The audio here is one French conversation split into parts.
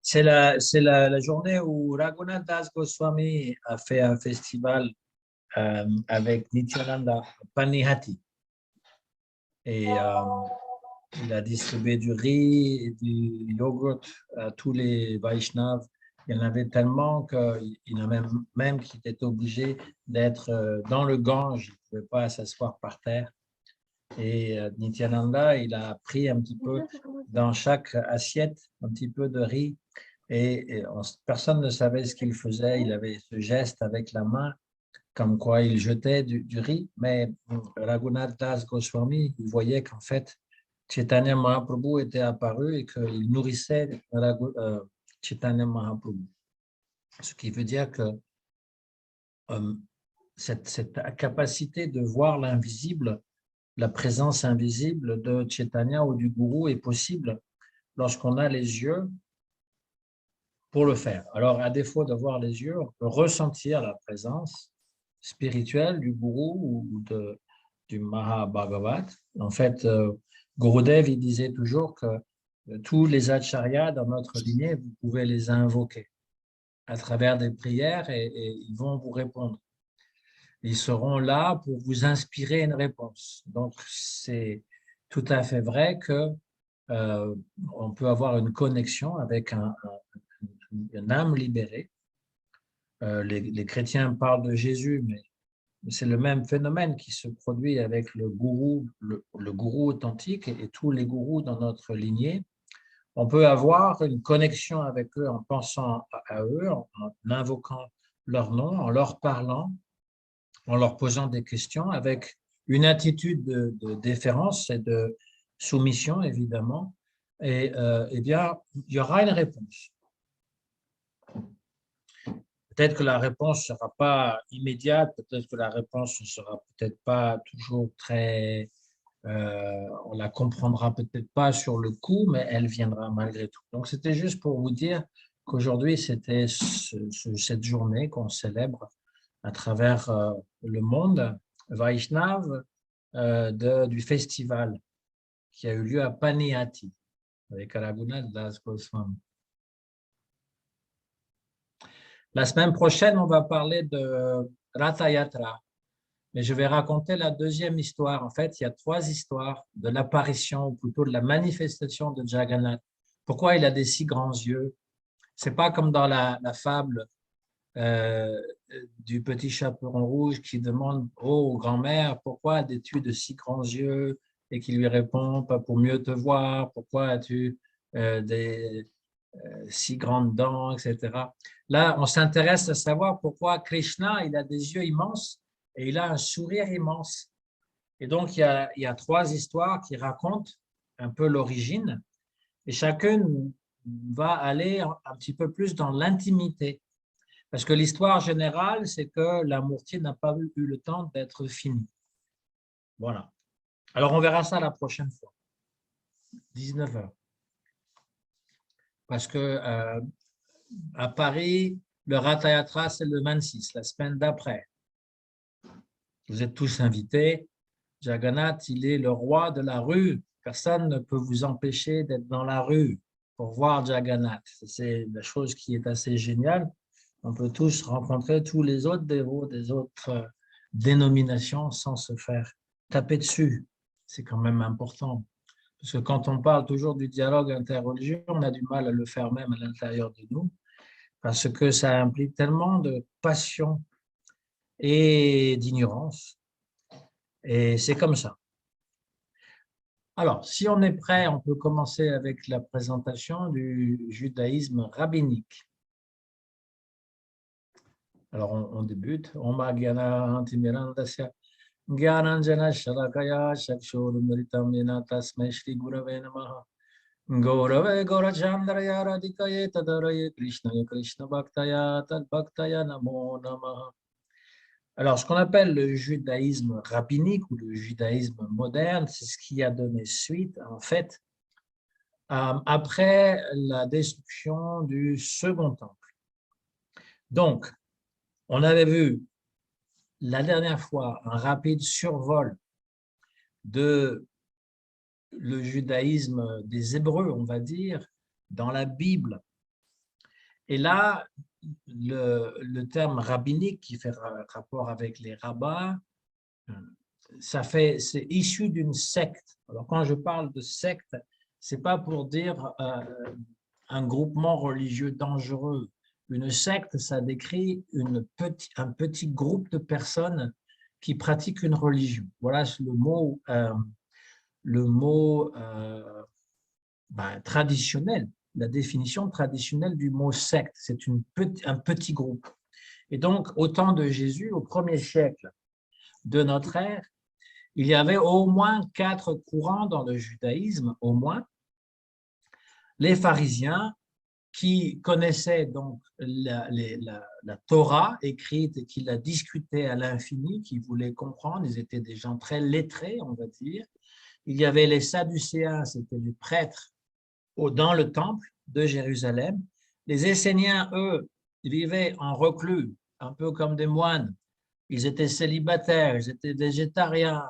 C'est la journée où Raghunath Das Goswami a fait un festival avec Nityananda, à Panihati. Et il a distribué du riz et du yogourt à tous les Vaishnavas. Il y en avait tellement qu'il y en a même qui étaient obligés d'être dans le Gange. Ils ne pouvaient pas s'asseoir par terre. Et Nityananda, il a pris un petit peu dans chaque assiette, un petit peu de riz. Et personne ne savait ce qu'il faisait. Il avait ce geste avec la main, comme quoi il jetait du riz. Mais Raghunath Das Goswami, il voyait qu'en fait, Chaitanya Mahaprabhu était apparu et qu'il nourrissait Chaitanya Mahaprabhu. Ce qui veut dire que cette capacité de voir l'invisible, la présence invisible de Chaitanya ou du gourou est possible lorsqu'on a les yeux pour le faire. Alors, à défaut d'avoir les yeux, on peut ressentir la présence spirituelle du gourou ou du Mahabhagavat. En fait, Gurudev, il disait toujours que tous les acharyas dans notre lignée, vous pouvez les invoquer à travers des prières et ils vont vous répondre. Ils seront là pour vous inspirer une réponse. Donc, c'est tout à fait vrai que on peut avoir une connexion avec une âme libérée. Les chrétiens parlent de Jésus, mais c'est le même phénomène qui se produit avec le gourou authentique et tous les gourous dans notre lignée. On peut avoir une connexion avec eux en pensant à eux, en invoquant leur nom, en leur parlant, en leur posant des questions avec une attitude de déférence et de soumission, évidemment. Et eh bien, il y aura une réponse. Peut-être que la réponse ne sera pas immédiate, peut-être que la réponse ne sera peut-être pas toujours très… on la comprendra peut-être pas sur le coup, mais elle viendra malgré tout. Donc, c'était juste pour vous dire qu'aujourd'hui, c'était cette journée qu'on célèbre à travers le monde, Vaishnav, du festival qui a eu lieu à Panihati avec Raghunath Das Goswami. La semaine prochaine, on va parler de Ratha Yatra, mais je vais raconter la deuxième histoire. En fait, il y a trois histoires de l'apparition, ou plutôt de la manifestation de Jagannath. Pourquoi il a des si grands yeux? C'est pas comme dans la fable du petit chaperon rouge qui demande oh, grand-mère, pourquoi as-tu de si grands yeux? Et qui lui répond, pas pour mieux te voir, pourquoi as-tu des si grandes dents, etc. Là, on s'intéresse à savoir pourquoi Krishna, il a des yeux immenses et il a un sourire immense. Et donc, il y a trois histoires qui racontent un peu l'origine et chacune va aller un petit peu plus dans l'intimité. Parce que l'histoire générale, c'est que la Mourti n'a pas eu le temps d'être finie. Voilà. Alors, on verra ça la prochaine fois, 19h. Parce que à Paris, le Ratha Yatra, c'est le 26, la semaine d'après. Vous êtes tous invités. Jagannath, il est le roi de la rue. Personne ne peut vous empêcher d'être dans la rue pour voir Jagannath. C'est la chose qui est assez géniale. On peut tous rencontrer tous les autres dévots des autres dénominations sans se faire taper dessus. C'est quand même important. Parce que quand on parle toujours du dialogue interreligieux, on a du mal à le faire même à l'intérieur de nous, parce que ça implique tellement de passion et d'ignorance. Et c'est comme ça. Alors, si on est prêt, on peut commencer avec la présentation du judaïsme rabbinique. Alors, on débute. Om Gyana Antimirandasya Gyananjana Shalakaya Shakshurumritam Yena Tasmai Shri Gurave Namaha Gaurave Gaurachandraya Radhikaye Tadaraye Krishna Bhaktaya Tad Bhaktaya Namo Namaha. Alors, ce qu'on appelle le judaïsme rabbinique ou le judaïsme moderne, c'est ce qui a donné suite, en fait, après la destruction du Second Temple. Donc, on avait vu la dernière fois un rapide survol de le judaïsme des Hébreux, on va dire, dans la Bible, Et là, le terme rabbinique qui fait rapport avec les rabbins, c'est issu d'une secte. Alors, quand je parle de secte, c'est pas pour dire un groupement religieux dangereux. Une secte, ça décrit un petit groupe de personnes qui pratiquent une religion. Voilà le mot traditionnel, la définition traditionnelle du mot secte. C'est un petit groupe. Et donc, au temps de Jésus, au 1er siècle de notre ère, il y avait au moins 4 courants dans le judaïsme, au moins. Les pharisiens, qui connaissaient donc la Torah écrite et qui la discutaient à l'infini, qui voulaient comprendre, ils étaient des gens très lettrés, on va dire. Il y avait les Sadducéens, c'était les prêtres dans le temple de Jérusalem. Les Esséniens, eux, vivaient en reclus, un peu comme des moines. Ils étaient célibataires, ils étaient végétariens,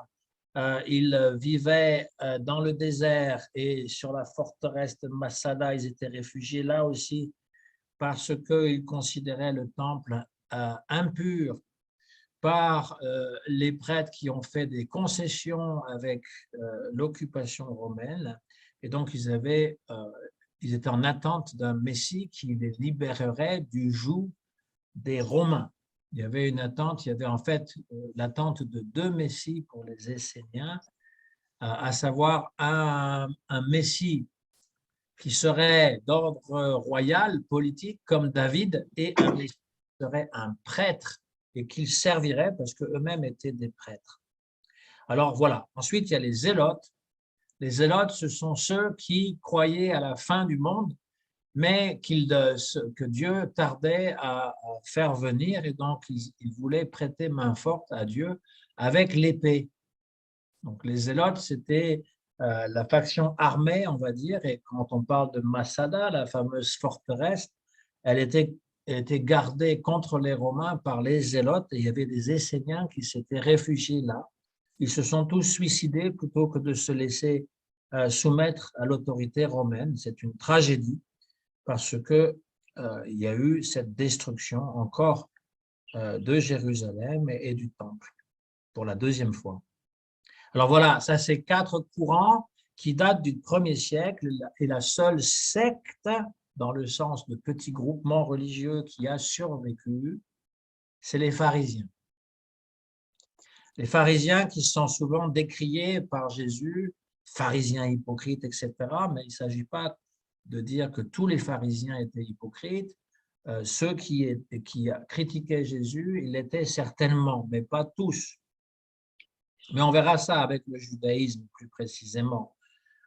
ils vivaient dans le désert et sur la forteresse de Massada, ils étaient réfugiés là aussi parce qu'ils considéraient le temple impur par les prêtres qui ont fait des concessions avec l'occupation romaine. Et donc, ils étaient en attente d'un Messie qui les libérerait du joug des Romains. Il y avait une attente, il y avait en fait l'attente de 2 messies pour les Esséniens, à savoir un messie qui serait d'ordre royal, politique, comme David, et un messie qui serait un prêtre et qu'il servirait parce qu'eux-mêmes étaient des prêtres. Alors voilà, ensuite il y a les zélotes. Les zélotes, ce sont ceux qui croyaient à la fin du monde, mais que Dieu tardait à faire venir, et donc ils voulaient prêter main forte à Dieu avec l'épée. Donc les zélotes, c'était la faction armée, on va dire, et quand on parle de Massada, la fameuse forteresse, elle était gardée contre les Romains par les zélotes, et il y avait des Esséniens qui s'étaient réfugiés là. Ils se sont tous suicidés plutôt que de se laisser soumettre à l'autorité romaine. C'est une tragédie, parce que il y a eu cette destruction encore de Jérusalem et du temple pour la 2e fois. Alors voilà, ça c'est 4 courants qui datent du 1er siècle, et la seule secte, dans le sens de petit groupement religieux qui a survécu, c'est les pharisiens. Les pharisiens qui sont souvent décriés par Jésus, pharisiens hypocrites, etc., mais il ne s'agit pas de dire que tous les pharisiens étaient hypocrites. Ceux qui critiquaient Jésus, ils l'étaient certainement, mais pas tous. Mais on verra ça avec le judaïsme plus précisément.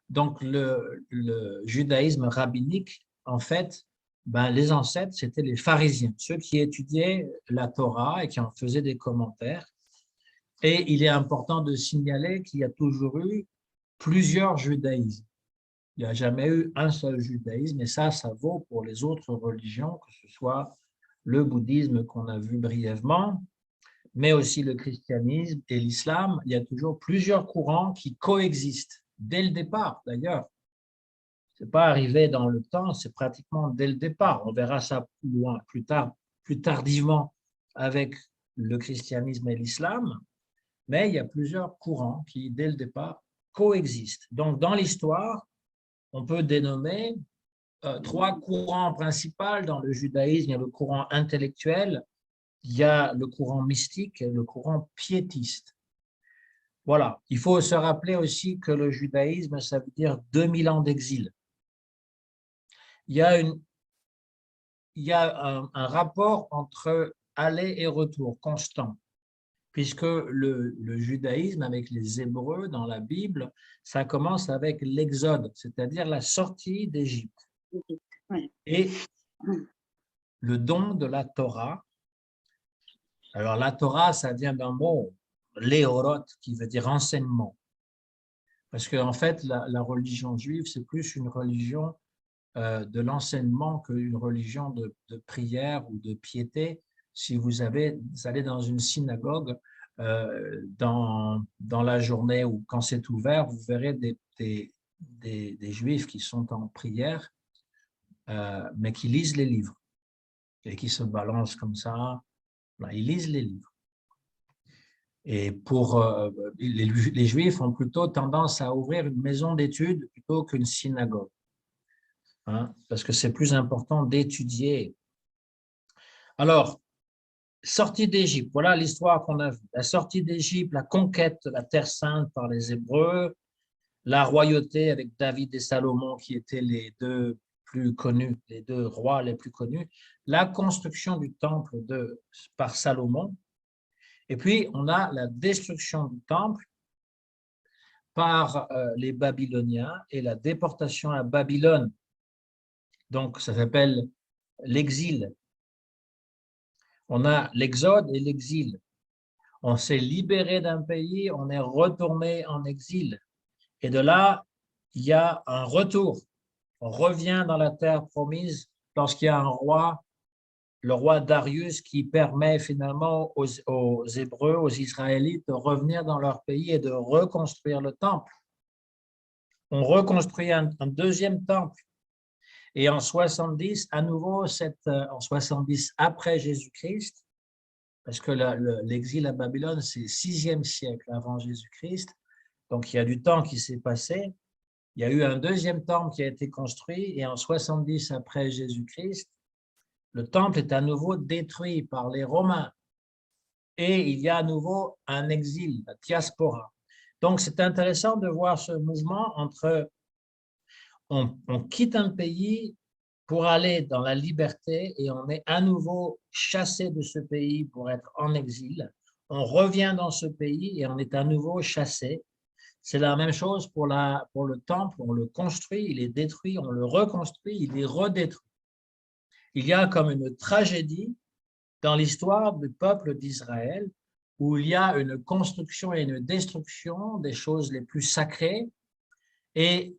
Donc, le judaïsme rabbinique, en fait, les ancêtres, c'était les pharisiens, ceux qui étudiaient la Torah et qui en faisaient des commentaires. Et il est important de signaler qu'il y a toujours eu plusieurs judaïsmes. Il n'y a jamais eu un seul judaïsme, et ça vaut pour les autres religions, que ce soit le bouddhisme qu'on a vu brièvement, mais aussi le christianisme et l'islam. Il y a toujours plusieurs courants qui coexistent, dès le départ d'ailleurs. Ce n'est pas arrivé dans le temps, c'est pratiquement dès le départ. On verra ça plus tardivement avec le christianisme et l'islam, mais il y a plusieurs courants qui, dès le départ, coexistent. Donc, dans l'histoire, on peut dénommer 3 courants principaux dans le judaïsme. Il y a le courant intellectuel, il y a le courant mystique et le courant piétiste. Voilà, il faut se rappeler aussi que le judaïsme, ça veut dire 2000 ans d'exil. Il y a un rapport entre aller et retour constant, puisque le judaïsme avec les Hébreux dans la Bible, ça commence avec l'Exode, c'est-à-dire la sortie d'Égypte. Et le don de la Torah. Alors la Torah, ça vient d'un mot, léorot, qui veut dire enseignement. Parce qu'en fait, la religion juive, c'est plus une religion de l'enseignement qu'une religion de prière ou de piété. Si vous allez dans une synagogue dans la journée ou quand c'est ouvert, vous verrez des juifs qui sont en prière, mais qui lisent les livres. et qui se balancent comme ça. Là, ils lisent les livres. Et pour les Juifs ont plutôt tendance à ouvrir une maison d'études plutôt qu'une synagogue, hein, parce que c'est plus important d'étudier. Alors, sortie d'Égypte, voilà l'histoire qu'on a vue. La sortie d'Égypte, la conquête de la Terre sainte par les Hébreux, la royauté avec David et Salomon qui étaient les deux plus connus, les deux rois les plus connus, la construction du temple par Salomon, et puis on a la destruction du temple par les Babyloniens et la déportation à Babylone. Donc ça s'appelle l'exil. On a l'exode et l'exil. On s'est libéré d'un pays, on est retourné en exil. Et de là, il y a un retour. On revient dans la terre promise lorsqu'il y a un roi, le roi Darius, qui permet finalement aux Hébreux, aux Israélites de revenir dans leur pays et de reconstruire le temple. On reconstruit un deuxième temple. Et en 70, à nouveau, en 70 après Jésus-Christ, parce que l'exil à Babylone, c'est 6e siècle avant Jésus-Christ, donc il y a du temps qui s'est passé. Il y a eu un deuxième temple qui a été construit et en 70 après Jésus-Christ, le temple est à nouveau détruit par les Romains et il y a à nouveau un exil, la diaspora. Donc c'est intéressant de voir ce mouvement entre on quitte un pays pour aller dans la liberté et on est à nouveau chassé de ce pays pour être en exil. On revient dans ce pays et on est à nouveau chassé. C'est la même chose pour le temple, on le construit, il est détruit, on le reconstruit, il est redétruit. Il y a comme une tragédie dans l'histoire du peuple d'Israël où il y a une construction et une destruction des choses les plus sacrées et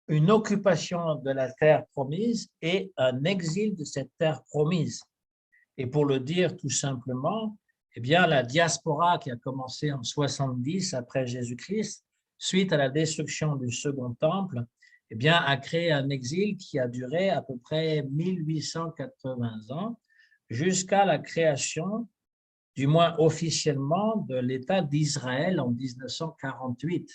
une occupation de la terre promise et un exil de cette terre promise. Et pour le dire tout simplement, eh bien, la diaspora qui a commencé en 70 après Jésus-Christ, suite à la destruction du second temple, eh bien, a créé un exil qui a duré à peu près 1880 ans jusqu'à la création, du moins officiellement, de l'État d'Israël en 1948.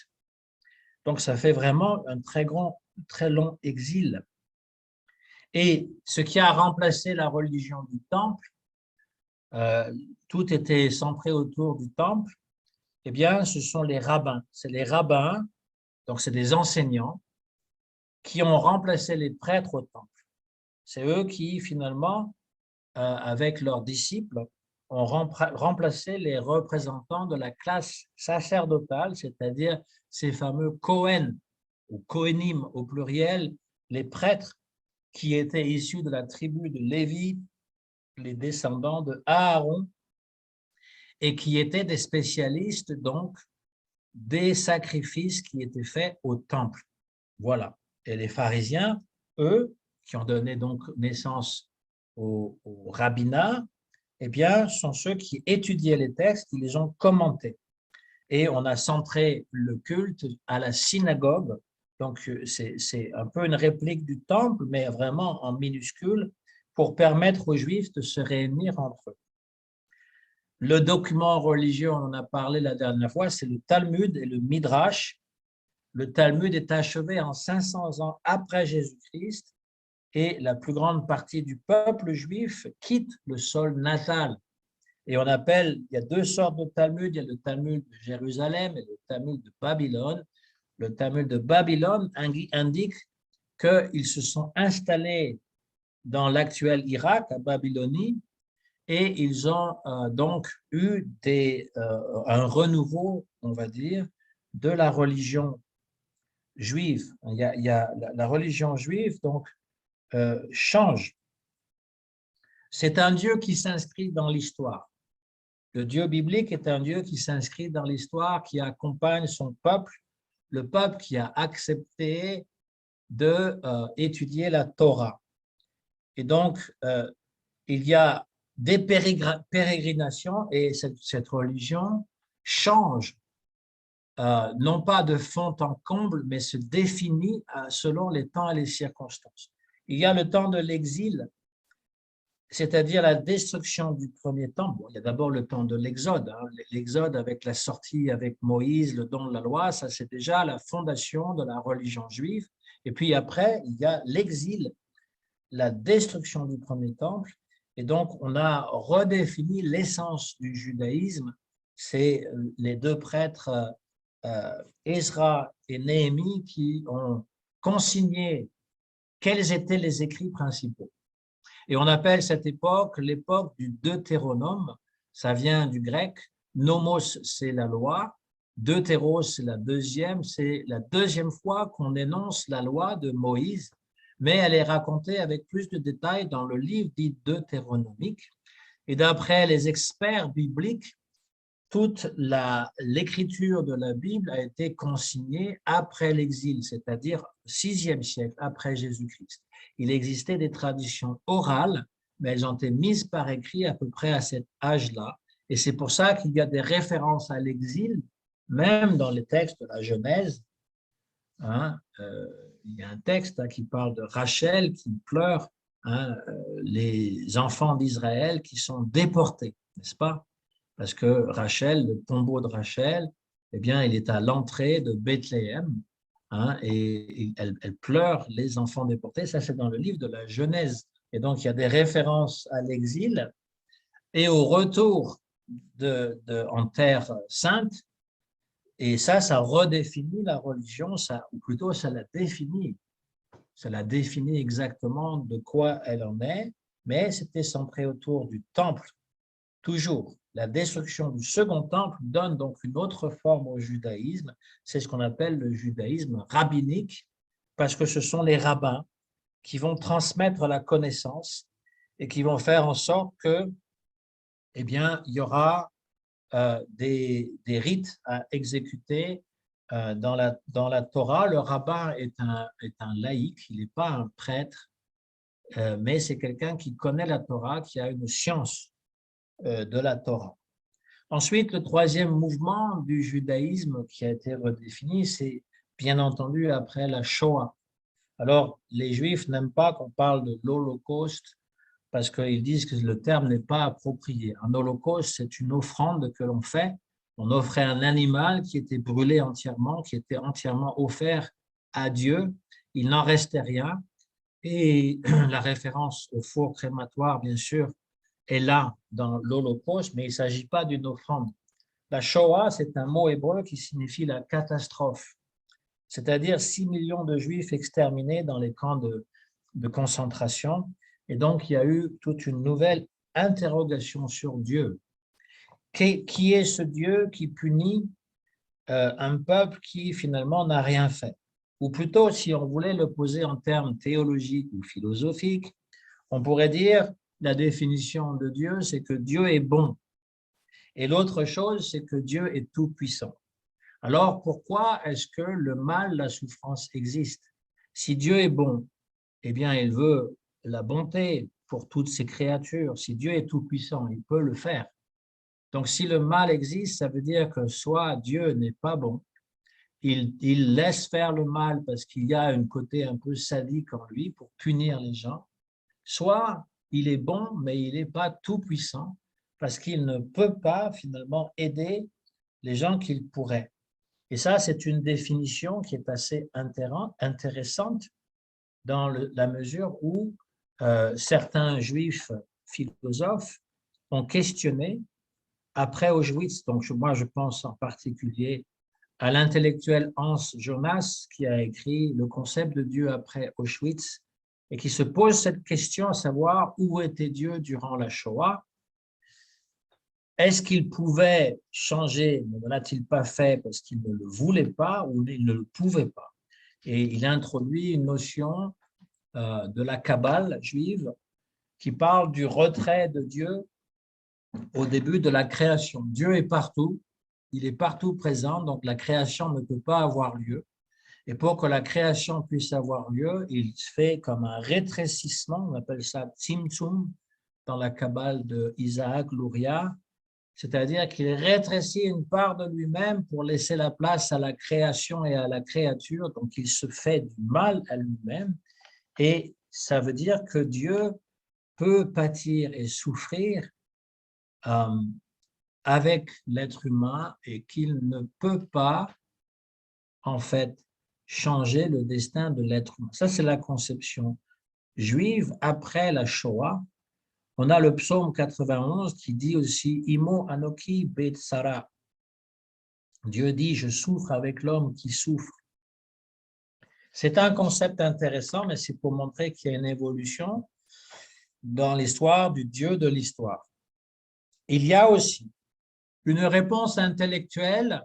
Donc, ça fait vraiment un très long exil. Et ce qui a remplacé la religion du temple, tout était centré autour du temple, eh bien, ce sont les rabbins. C'est les rabbins, donc c'est des enseignants, qui ont remplacé les prêtres au temple. C'est eux qui, finalement, avec leurs disciples, ont remplacé les représentants de la classe sacerdotale, c'est-à-dire ces fameux Kohen, ou Kohenim au pluriel, les prêtres qui étaient issus de la tribu de Lévi, les descendants de Aaron, et qui étaient des spécialistes donc des sacrifices qui étaient faits au temple. Voilà. Et les pharisiens, eux, qui ont donné donc naissance au rabbinat, eh bien, sont ceux qui étudiaient les textes, qui les ont commentés. Et on a centré le culte à la synagogue. Donc, c'est un peu une réplique du temple, mais vraiment en minuscule, pour permettre aux Juifs de se réunir entre eux. Le document religieux, on en a parlé la dernière fois, c'est le Talmud et le Midrash. Le Talmud est achevé en 500 ans après Jésus-Christ et la plus grande partie du peuple juif quitte le sol natal. Et on appelle, il y a deux sortes de Talmud, il y a le Talmud de Jérusalem et le Talmud de Babylone. Le Talmud de Babylone indique qu'ils se sont installés dans l'actuel Irak, à Babylonie, et ils ont donc eu un renouveau, on va dire, de la religion juive. La religion juive donc change. C'est un Dieu qui s'inscrit dans l'histoire. Le Dieu biblique est un Dieu qui s'inscrit dans l'histoire, qui accompagne son peuple, le peuple qui a accepté d'étudier la Torah. Et donc, il y a des pérégrinations et cette religion change, non pas de fond en comble, mais se définit selon les temps et les circonstances. Il y a le temps de l'exil c'est-à-dire la destruction du premier temple. Bon, il y a d'abord le temps de l'Exode, hein. L'Exode avec la sortie avec Moïse, le don de la loi, ça c'est déjà la fondation de la religion juive. Et puis après, il y a l'exil, la destruction du premier temple. Et donc, on a redéfini l'essence du judaïsme. C'est les deux prêtres, Ezra et Néhémie, qui ont consigné quels étaient les écrits principaux. Et on appelle cette époque l'époque du Deutéronome. Ça vient du grec. Nomos, c'est la loi. Deutéros, c'est la deuxième fois qu'on énonce la loi de Moïse, mais elle est racontée avec plus de détails dans le livre dit deutéronomique. Et d'après les experts bibliques, toute l'écriture de la Bible a été consignée après l'exil, c'est-à-dire au VIe siècle, après Jésus-Christ. Il existait des traditions orales, mais elles ont été mises par écrit à peu près à cet âge-là. Et c'est pour ça qu'il y a des références à l'exil, même dans les textes de la Genèse. Hein, il y a un texte qui parle de Rachel qui pleure, hein, les enfants d'Israël qui sont déportés, n'est-ce pas? Parce que Rachel, le tombeau de Rachel, eh bien, il est à l'entrée de Bethléem, hein, et elle pleure les enfants déportés. Ça, c'est dans le livre de la Genèse. Et donc, il y a des références à l'exil et au retour en terre sainte. Et ça redéfinit la religion, ou plutôt, ça la définit. Ça la définit exactement de quoi elle en est, mais c'était centré autour du temple, toujours. La destruction du second temple donne donc une autre forme au judaïsme. C'est ce qu'on appelle le judaïsme rabbinique, parce que ce sont les rabbins qui vont transmettre la connaissance et qui vont faire en sorte que, eh bien, il y aura des rites à exécuter dans la Torah. Le rabbin est un laïc, il n'est pas un prêtre, mais c'est quelqu'un qui connaît la Torah, qui a une science de la Torah. Ensuite, le troisième mouvement du judaïsme qui a été redéfini, c'est bien entendu après la Shoah. Alors, les Juifs n'aiment pas qu'on parle de l'Holocauste parce qu'ils disent que le terme n'est pas approprié. Un Holocauste, c'est une offrande que l'on fait. On offrait un animal qui était brûlé entièrement, qui était entièrement offert à Dieu. Il n'en restait rien. Et la référence au four crématoire, bien sûr, est là dans l'Holocauste, mais il ne s'agit pas d'une offrande. La Shoah, c'est un mot hébreu qui signifie la catastrophe, c'est-à-dire 6 millions de Juifs exterminés dans les camps de concentration. Et donc, il y a eu toute une nouvelle interrogation sur Dieu. Qui est ce Dieu qui punit un peuple qui finalement n'a rien fait? Ou plutôt, si on voulait le poser en termes théologiques ou philosophiques, on pourrait dire la définition de Dieu, c'est que Dieu est bon. Et l'autre chose, c'est que Dieu est tout-puissant. Alors, pourquoi est-ce que le mal, la souffrance existe? Si Dieu est bon, eh bien, il veut la bonté pour toutes ses créatures. Si Dieu est tout-puissant, il peut le faire. Donc, si le mal existe, ça veut dire que soit Dieu n'est pas bon, il laisse faire le mal parce qu'il y a un côté un peu sadique en lui pour punir les gens, soit il est bon, mais il n'est pas tout-puissant parce qu'il ne peut pas finalement aider les gens qu'il pourrait. Et ça, c'est une définition qui est assez intéressante dans la mesure où certains juifs philosophes ont questionné après Auschwitz. Donc, moi, je pense en particulier à l'intellectuel Hans Jonas qui a écrit Le concept de Dieu après Auschwitz et qui se pose cette question, à savoir où était Dieu durant la Shoah. Est-ce qu'il pouvait changer, ne l'a-t-il pas fait parce qu'il ne le voulait pas ou il ne le pouvait pas? Et il introduit une notion de la Kabbale juive qui parle du retrait de Dieu au début de la création. Dieu est partout, il est partout présent, donc la création ne peut pas avoir lieu. Et pour que la création puisse avoir lieu, il fait comme un rétrécissement, on appelle ça tzimtzum dans la Kabbale de Isaac Luria, c'est-à-dire qu'il rétrécit une part de lui-même pour laisser la place à la création et à la créature, donc il se fait du mal à lui-même, et ça veut dire que Dieu peut pâtir et souffrir avec l'être humain et qu'il ne peut pas, en fait, changer le destin de l'être humain. Ça, c'est la conception juive après la Shoah. On a le psaume 91 qui dit aussi « Imo anoki betsara ». Dieu dit « Je souffre avec l'homme qui souffre ». C'est un concept intéressant, mais c'est pour montrer qu'il y a une évolution dans l'histoire du Dieu de l'histoire. Il y a aussi une réponse intellectuelle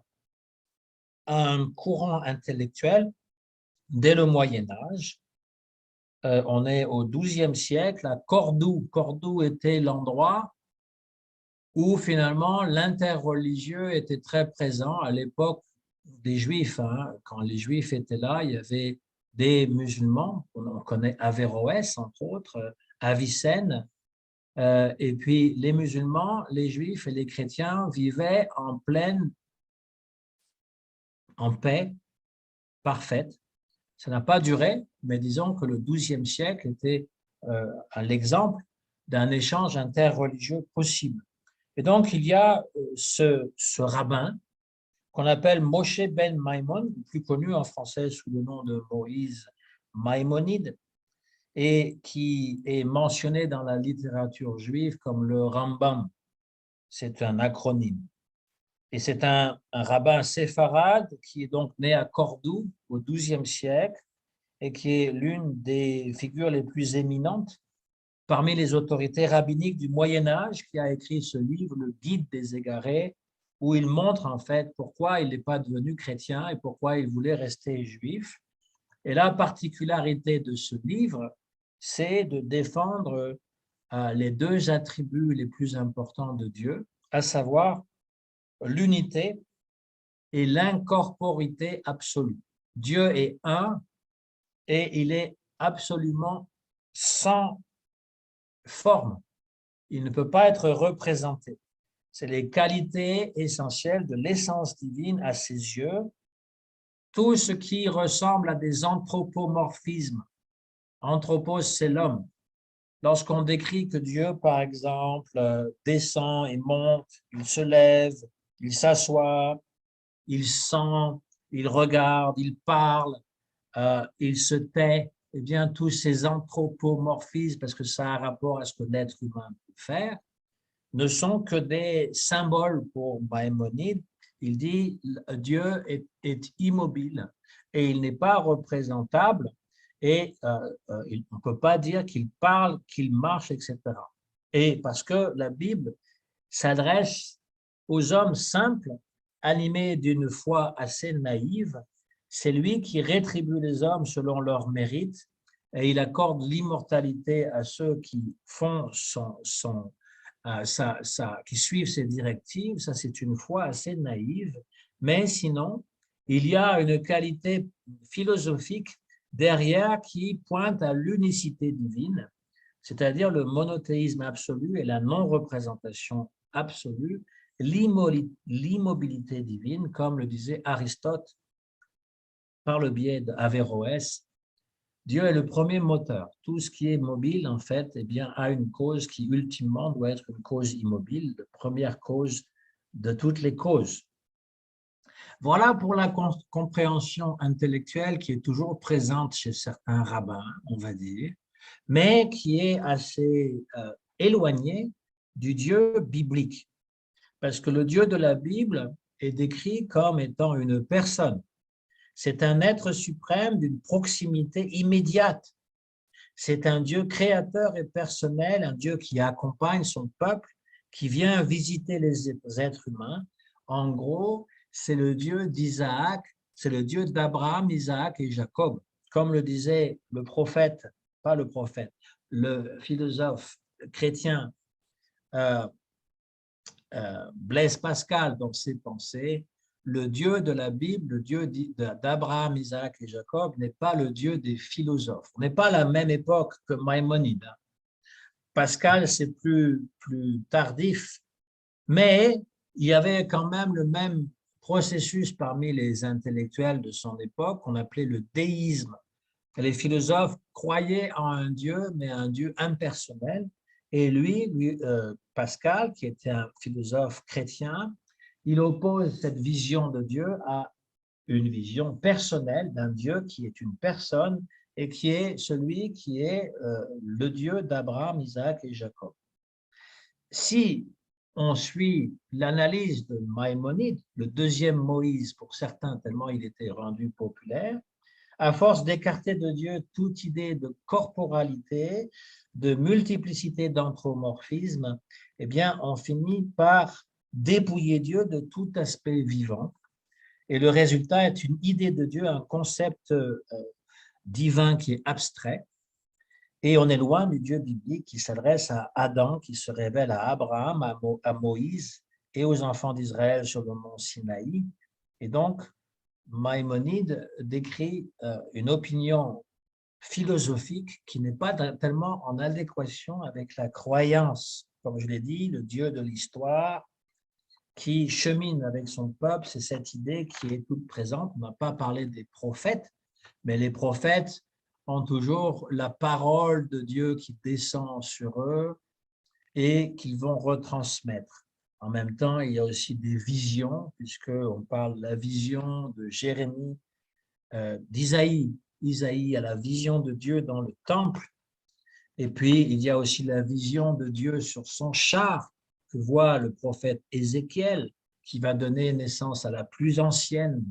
à un courant intellectuel dès le Moyen-Âge. On est au XIIe siècle, à Cordoue. Cordoue était l'endroit où finalement l'interreligieux était très présent à l'époque des Juifs. Quand les Juifs étaient là, il y avait des musulmans, on connaît Averroès entre autres, Avicenne, et puis les musulmans, les Juifs et les chrétiens vivaient en paix parfaite. Ça n'a pas duré, mais disons que le XIIe siècle était l'exemple d'un échange interreligieux possible. Et donc, il y a ce rabbin qu'on appelle Moshe ben Maimon, plus connu en français sous le nom de Moïse Maïmonide, et qui est mentionné dans la littérature juive comme le Rambam. C'est un acronyme. Et c'est un rabbin séfarade qui est donc né à Cordoue au XIIe siècle et qui est l'une des figures les plus éminentes parmi les autorités rabbiniques du Moyen-Âge, qui a écrit ce livre, Le Guide des égarés, où il montre en fait pourquoi il n'est pas devenu chrétien et pourquoi il voulait rester juif. Et la particularité de ce livre, c'est de défendre les deux attributs les plus importants de Dieu, à savoir l'unité et l'incorporité absolue. Dieu est un et il est absolument sans forme. Il ne peut pas être représenté. C'est les qualités essentielles de l'essence divine à ses yeux. Tout ce qui ressemble à des anthropomorphismes. Anthropos, c'est l'homme. Lorsqu'on décrit que Dieu, par exemple, descend et monte, il se lève, il s'assoit, il sent, il regarde, il parle, il se tait, eh bien, tous ces anthropomorphismes, parce que ça a rapport à ce que l'être humain peut faire, ne sont que des symboles pour Maïmonide. Il dit Dieu est immobile et il n'est pas représentable et on ne peut pas dire qu'il parle, qu'il marche, etc. Et parce que la Bible s'adresse aux hommes simples, animés d'une foi assez naïve. C'est lui qui rétribue les hommes selon leur mérite et il accorde l'immortalité à ceux qui font qui suivent ses directives. Ça, c'est une foi assez naïve, mais sinon, il y a une qualité philosophique derrière qui pointe à l'unicité divine, c'est-à-dire le monothéisme absolu et la non-représentation absolue, l'immobilité divine, comme le disait Aristote par le biais d'Averroès. Dieu est le premier moteur. Tout ce qui est mobile, en fait, eh bien, a une cause qui, ultimement, doit être une cause immobile, la première cause de toutes les causes. Voilà pour la compréhension intellectuelle qui est toujours présente chez certains rabbins, on va dire, mais qui est assez éloignée du Dieu biblique. Parce que le Dieu de la Bible est décrit comme étant une personne. C'est un être suprême d'une proximité immédiate. C'est un Dieu créateur et personnel, un Dieu qui accompagne son peuple, qui vient visiter les êtres humains. En gros, c'est le Dieu d'Isaac, c'est le Dieu d'Abraham, Isaac et Jacob. Comme le disait le prophète, pas le prophète, le philosophe chrétien Blaise Pascal dans ses pensées, le Dieu de la Bible, le Dieu d'Abraham, Isaac et Jacob n'est pas le Dieu des philosophes. On n'est pas à la même époque que Maïmonide. Pascal, c'est plus tardif, mais il y avait quand même le même processus parmi les intellectuels de son époque qu'on appelait le déisme. Les philosophes croyaient en un Dieu, mais un Dieu impersonnel, Et Pascal, qui était un philosophe chrétien, il oppose cette vision de Dieu à une vision personnelle d'un Dieu qui est une personne et qui est celui qui est le Dieu d'Abraham, Isaac et Jacob. Si on suit l'analyse de Maïmonide, le deuxième Moïse pour certains, tellement il était rendu populaire, à force d'écarter de Dieu toute idée de corporalité, de multiplicité d'anthropomorphisme, eh bien, on finit par dépouiller Dieu de tout aspect vivant. Et le résultat est une idée de Dieu, un concept divin qui est abstrait. Et on est loin du Dieu biblique qui s'adresse à Adam, qui se révèle à Abraham, à Moïse et aux enfants d'Israël sur le mont Sinaï. Et donc, Maïmonide décrit une opinion philosophique qui n'est pas tellement en adéquation avec la croyance. Comme je l'ai dit, le Dieu de l'histoire qui chemine avec son peuple, c'est cette idée qui est toute présente. On n'a pas parlé des prophètes, mais les prophètes ont toujours la parole de Dieu qui descend sur eux et qu'ils vont retransmettre. En même temps, il y a aussi des visions, puisqu'on parle de la vision de Jérémie, d'Isaïe. Isaïe a la vision de Dieu dans le temple. Et puis, il y a aussi la vision de Dieu sur son char que voit le prophète Ézéchiel, qui va donner naissance à la plus ancienne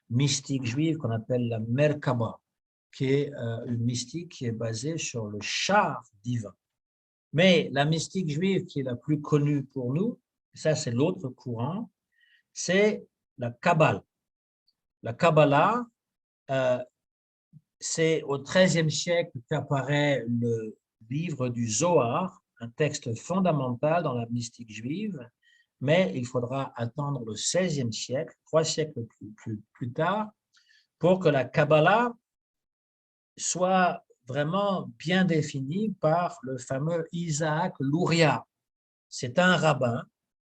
mystique juive qu'on appelle la Merkaba, qui est une mystique qui est basée sur le char divin. Mais la mystique juive qui est la plus connue pour nous, ça c'est l'autre courant, c'est la Kabbale. La Kabbalah, c'est au XIIIe siècle qu'apparaît le livre du Zohar, un texte fondamental dans la mystique juive, mais il faudra attendre le XVIe siècle, 3 siècles plus tard, pour que la Kabbalah soit vraiment bien définie par le fameux Isaac Luria. C'est un rabbin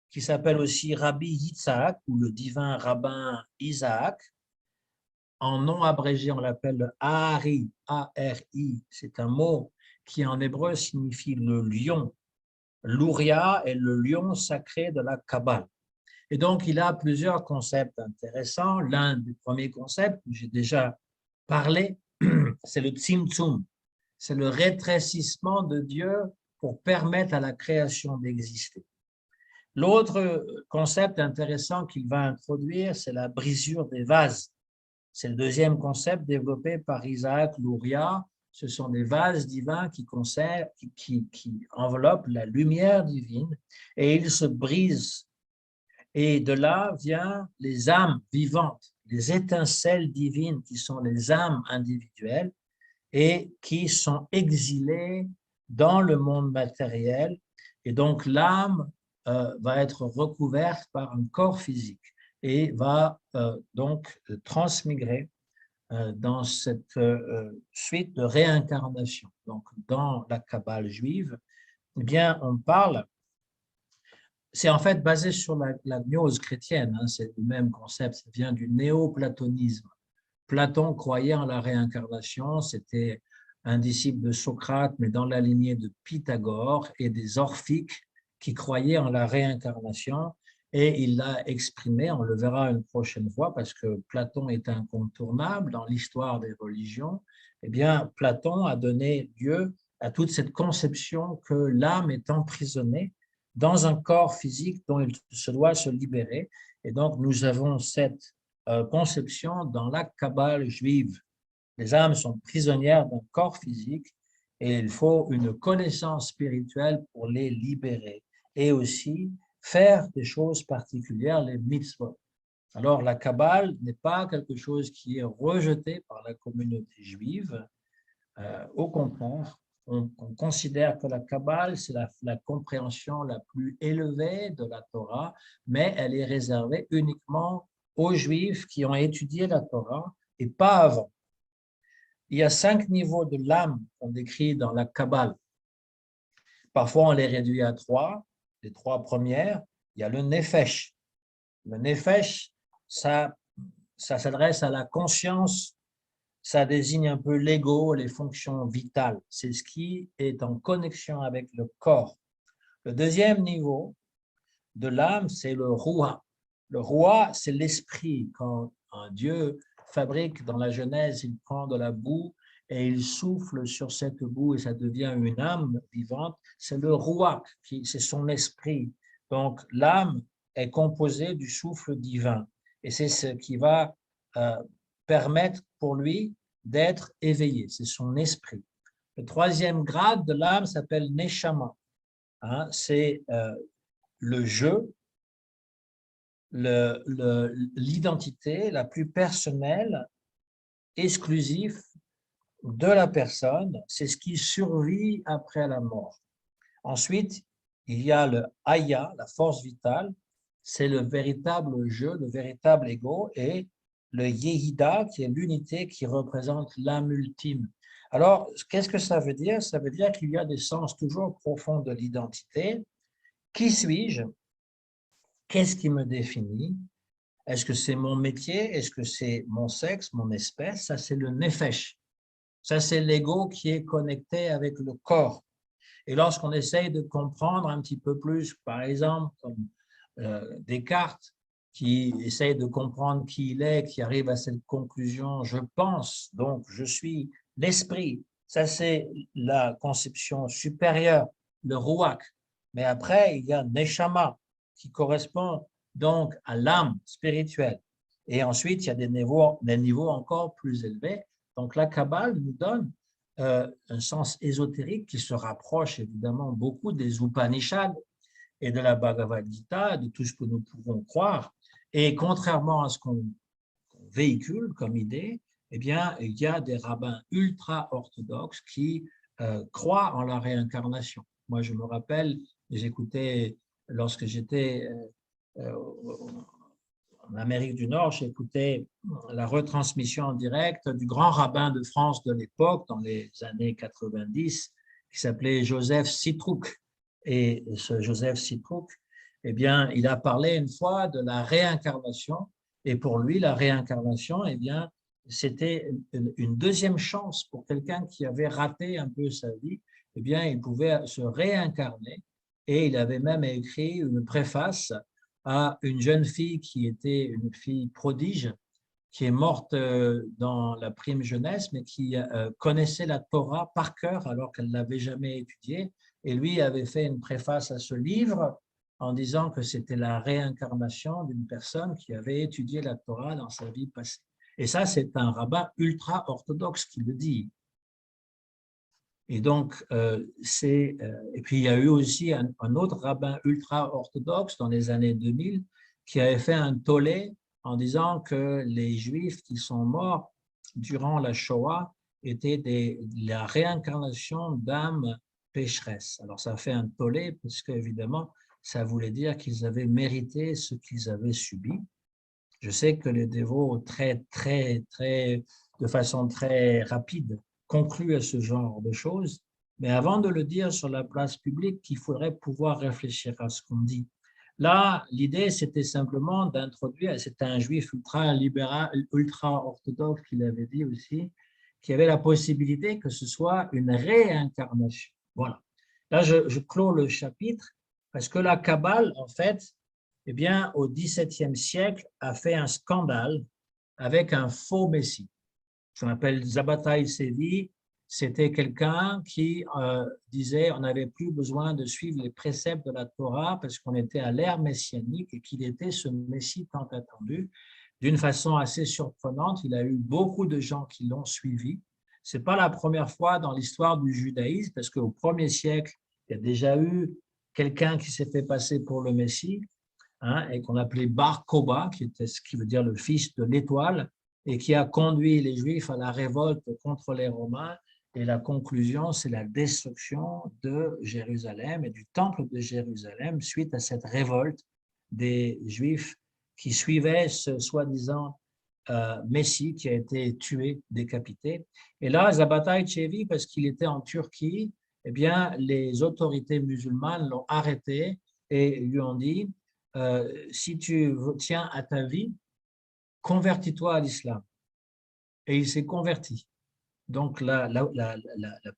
qui s'appelle aussi Rabbi Yitzhak ou le divin rabbin Isaac. En nom abrégé, on l'appelle le Ari, A-R-I. C'est un mot qui en hébreu signifie le lion. L'Uria est le lion sacré de la Kabbale. Et donc, il a plusieurs concepts intéressants. L'un des premiers concepts, j'ai déjà parlé, c'est le Tzimtzum. C'est le rétrécissement de Dieu pour permettre à la création d'exister. L'autre concept intéressant qu'il va introduire, c'est la brisure des vases. C'est le deuxième concept développé par Isaac Luria. Ce sont des vases divins qui enveloppent la lumière divine et ils se brisent. Et de là viennent les âmes vivantes, les étincelles divines qui sont les âmes individuelles et qui sont exilées dans le monde matériel. Et donc l'âme va être recouverte par un corps physique et va donc transmigrer dans cette suite de réincarnation. Donc, dans la Kabbale juive, eh bien, on parle, c'est en fait basé sur la gnose chrétienne, hein, c'est le même concept, ça vient du néoplatonisme. Platon croyait en la réincarnation, c'était un disciple de Socrate, mais dans la lignée de Pythagore et des Orphiques qui croyaient en la réincarnation. Et il l'a exprimé, on le verra une prochaine fois, parce que Platon est incontournable dans l'histoire des religions. Eh bien, Platon a donné lieu à toute cette conception que l'âme est emprisonnée dans un corps physique dont il se doit se libérer. Et donc, nous avons cette conception dans la Kabbale juive. Les âmes sont prisonnières d'un corps physique et il faut une connaissance spirituelle pour les libérer. Et aussi, faire des choses particulières, les mitzvot. Alors, la Kabbale n'est pas quelque chose qui est rejeté par la communauté juive. Au contraire, on considère que la Kabbale, c'est la compréhension la plus élevée de la Torah, mais elle est réservée uniquement aux Juifs qui ont étudié la Torah et pas avant. Il y a 5 niveaux de l'âme qu'on décrit dans la Kabbale. Parfois, on les réduit à 3. Les 3 premières, il y a le Nefesh. Le Nefesh, ça s'adresse à la conscience ça désigne un peu l'ego, les fonctions vitales. C'est ce qui est en connexion avec le corps. Le deuxième niveau de l'âme, c'est le roi. Le roi, c'est l'esprit. Quand un Dieu fabrique dans la Genèse, il prend de la boue et il souffle sur cette boue et ça devient une âme vivante. C'est le roi, c'est son esprit. Donc l'âme est composée du souffle divin et c'est ce qui va permettre pour lui d'être éveillé. C'est son esprit. Le troisième grade de l'âme s'appelle Neshama. Hein, c'est le jeu, l'identité la plus personnelle, exclusive de la personne, c'est ce qui survit après la mort. Ensuite, il y a le Haya, la force vitale, c'est le véritable jeu, le véritable ego, et le Yehida, qui est l'unité qui représente l'âme ultime. Alors, qu'est-ce que ça veut dire? Ça veut dire qu'il y a des sens toujours profonds de l'identité. Qui suis-je? Qu'est-ce qui me définit? Est-ce que c'est mon métier? Est-ce que c'est mon sexe, mon espèce? Ça, c'est le nefesh. Ça, c'est l'ego qui est connecté avec le corps. Et lorsqu'on essaye de comprendre un petit peu plus, par exemple, comme Descartes, qui essaye de comprendre qui il est, qui arrive à cette conclusion, je pense, donc je suis l'esprit. Ça, c'est la conception supérieure, le ruach. Mais après, il y a Neshama, qui correspond donc à l'âme spirituelle. Et ensuite, il y a des niveaux encore plus élevés. Donc, la Kabbale nous donne un sens ésotérique qui se rapproche évidemment beaucoup des Upanishads et de la Bhagavad Gita, de tout ce que nous pouvons croire. Et contrairement à ce qu'on véhicule comme idée, eh bien, il y a des rabbins ultra-orthodoxes qui croient en la réincarnation. Moi, je me rappelle, j'écoutais, lorsque j'étais en Amérique du Nord, j'écoutais la retransmission en direct du grand rabbin de France de l'époque, dans les années 90, qui s'appelait Joseph Sitrouk. Et ce Joseph Sitrouk, eh bien, il a parlé une fois de la réincarnation. Et pour lui, la réincarnation, eh bien, c'était une deuxième chance pour quelqu'un qui avait raté un peu sa vie. Eh bien, il pouvait se réincarner. Et il avait même écrit une préface à une jeune fille qui était une fille prodige, qui est morte dans la prime jeunesse, mais qui connaissait la Torah par cœur alors qu'elle ne l'avait jamais étudiée. Et lui avait fait une préface à ce livre en disant que c'était la réincarnation d'une personne qui avait étudié la Torah dans sa vie passée. Et ça, c'est un rabbin ultra-orthodoxe qui le dit. Et donc, et puis il y a eu aussi un autre rabbin ultra-orthodoxe dans les années 2000 qui avait fait un tollé en disant que les Juifs qui sont morts durant la Shoah étaient la réincarnation d'âmes pécheresses. Alors, ça a fait un tollé parce qu'évidemment, ça voulait dire qu'ils avaient mérité ce qu'ils avaient subi. Je sais que les dévots, de façon très rapide, concluent à ce genre de choses, mais avant de le dire sur la place publique, il faudrait pouvoir réfléchir à ce qu'on dit. Là, l'idée, c'était simplement d'introduire, c'était un juif ultra-libéral, ultra-orthodoxe qui l'avait dit aussi, qu'il y avait la possibilité que ce soit une réincarnation. Voilà. Là, je clôt le chapitre parce que la Kabbale, en fait, eh bien, au XVIIe siècle, a fait un scandale avec un faux messie. Je m'appelle Zabbatai Sevi. C'était quelqu'un qui disait on n'avait plus besoin de suivre les préceptes de la Torah parce qu'on était à l'ère messianique et qu'il était ce messie tant attendu. D'une façon assez surprenante, il a eu beaucoup de gens qui l'ont suivi. Ce n'est pas la première fois dans l'histoire du judaïsme parce qu'au 1er siècle, il y a déjà eu quelqu'un qui s'est fait passer pour le messie. Hein, et qu'on appelait Bar Koba, ce qui veut dire le fils de l'étoile, et qui a conduit les Juifs à la révolte contre les Romains. Et la conclusion, c'est la destruction de Jérusalem et du temple de Jérusalem suite à cette révolte des Juifs qui suivaient ce soi-disant Messie qui a été tué, décapité. Et là, Zabbatai Cevi, parce qu'il était en Turquie, eh bien, les autorités musulmanes l'ont arrêté et lui ont dit si tu tiens à ta vie, convertis-toi à l'islam. et il s'est converti. Donc, la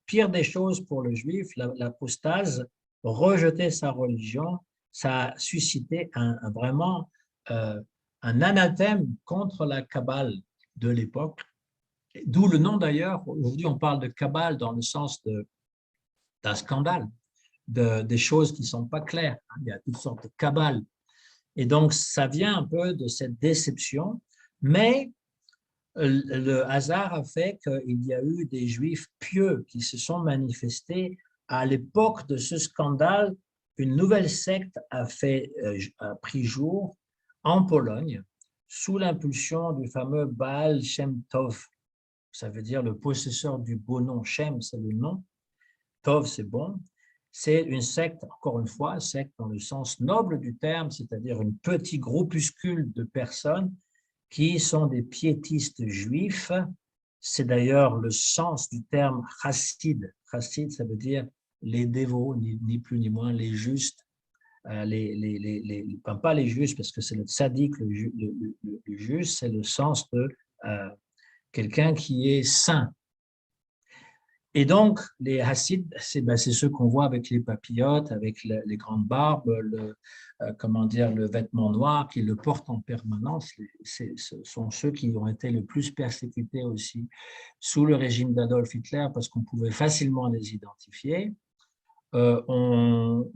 pire des choses pour le juif, l'apostase, rejeter sa religion, ça a suscité vraiment un anathème contre la Kabbale de l'époque, d'où le nom d'ailleurs. Aujourd'hui, on parle de Kabbale dans le sens d'un scandale, des choses qui ne sont pas claires. Il y a toutes sortes de Kabbale. Et donc, ça vient un peu de cette déception, mais le hasard a fait qu'il y a eu des juifs pieux qui se sont manifestés. À l'époque de ce scandale, une nouvelle secte a pris jour en Pologne sous l'impulsion du fameux Baal Shem Tov. Ça veut dire le possesseur du beau nom. Shem, c'est le nom. Tov, c'est bon. C'est une secte, encore une fois, secte dans le sens noble du terme, c'est-à-dire un petit groupuscule de personnes qui sont des piétistes juifs. C'est d'ailleurs le sens du terme chassid. Chassid, ça veut dire les dévots, ni plus ni moins, les justes. Pas les justes, parce que c'est le tzaddik, le juste, c'est le sens de quelqu'un qui est saint. Et donc, les Hassides, c'est ceux qu'on voit avec les papillotes, avec les grandes barbes, le vêtement noir, qui le portent en permanence. Ce sont ceux qui ont été le plus persécutés aussi sous le régime d'Adolf Hitler, parce qu'on pouvait facilement les identifier. On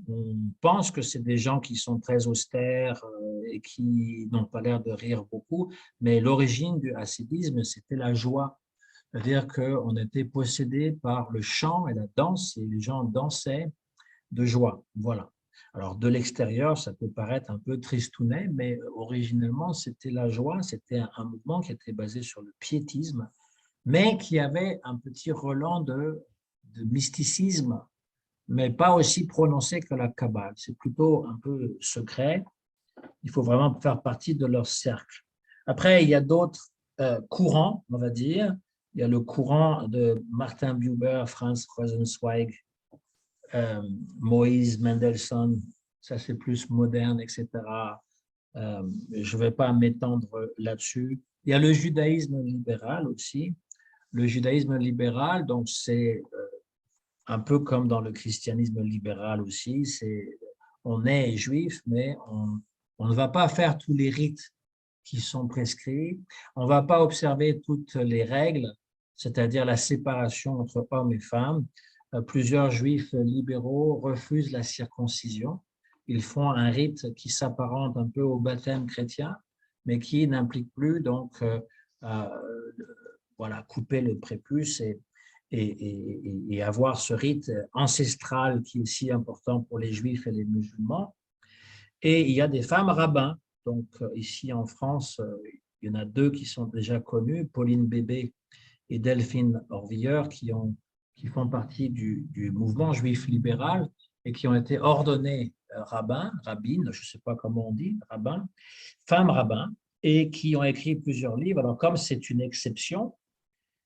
pense que c'est des gens qui sont très austères et qui n'ont pas l'air de rire beaucoup, mais l'origine du hassidisme, c'était la joie. C'est-à-dire qu'on était possédé par le chant et la danse, et les gens dansaient de joie. Voilà. Alors, de l'extérieur, ça peut paraître un peu tristounet, mais originellement, c'était la joie, c'était un mouvement qui était basé sur le piétisme, mais qui avait un petit relent de mysticisme, mais pas aussi prononcé que la Kabbale. C'est plutôt un peu secret. Il faut vraiment faire partie de leur cercle. Après, il y a d'autres courants, on va dire. Il y a le courant de Martin Buber, Franz Rosenzweig, Moïse Mendelssohn, ça c'est plus moderne, etc. Je ne vais pas m'étendre là-dessus. Il y a le judaïsme libéral aussi. Le judaïsme libéral, donc c'est un peu comme dans le christianisme libéral aussi, on est juif, mais on ne va pas faire tous les rites qui sont prescrits, on ne va pas observer toutes les règles, c'est-à-dire la séparation entre hommes et femmes. Plusieurs juifs libéraux refusent la circoncision. Ils font un rite qui s'apparente un peu au baptême chrétien, mais qui n'implique plus donc couper le prépuce et avoir ce rite ancestral qui est si important pour les juifs et les musulmans. Et il y a des femmes rabbins. Donc ici en France, il y en a deux qui sont déjà connues, Pauline Bébé et Delphine Orvilleur, qui font partie du mouvement juif libéral et qui ont été ordonnées rabbines, je ne sais pas comment on dit, femmes rabbins, et qui ont écrit plusieurs livres. Alors comme c'est une exception,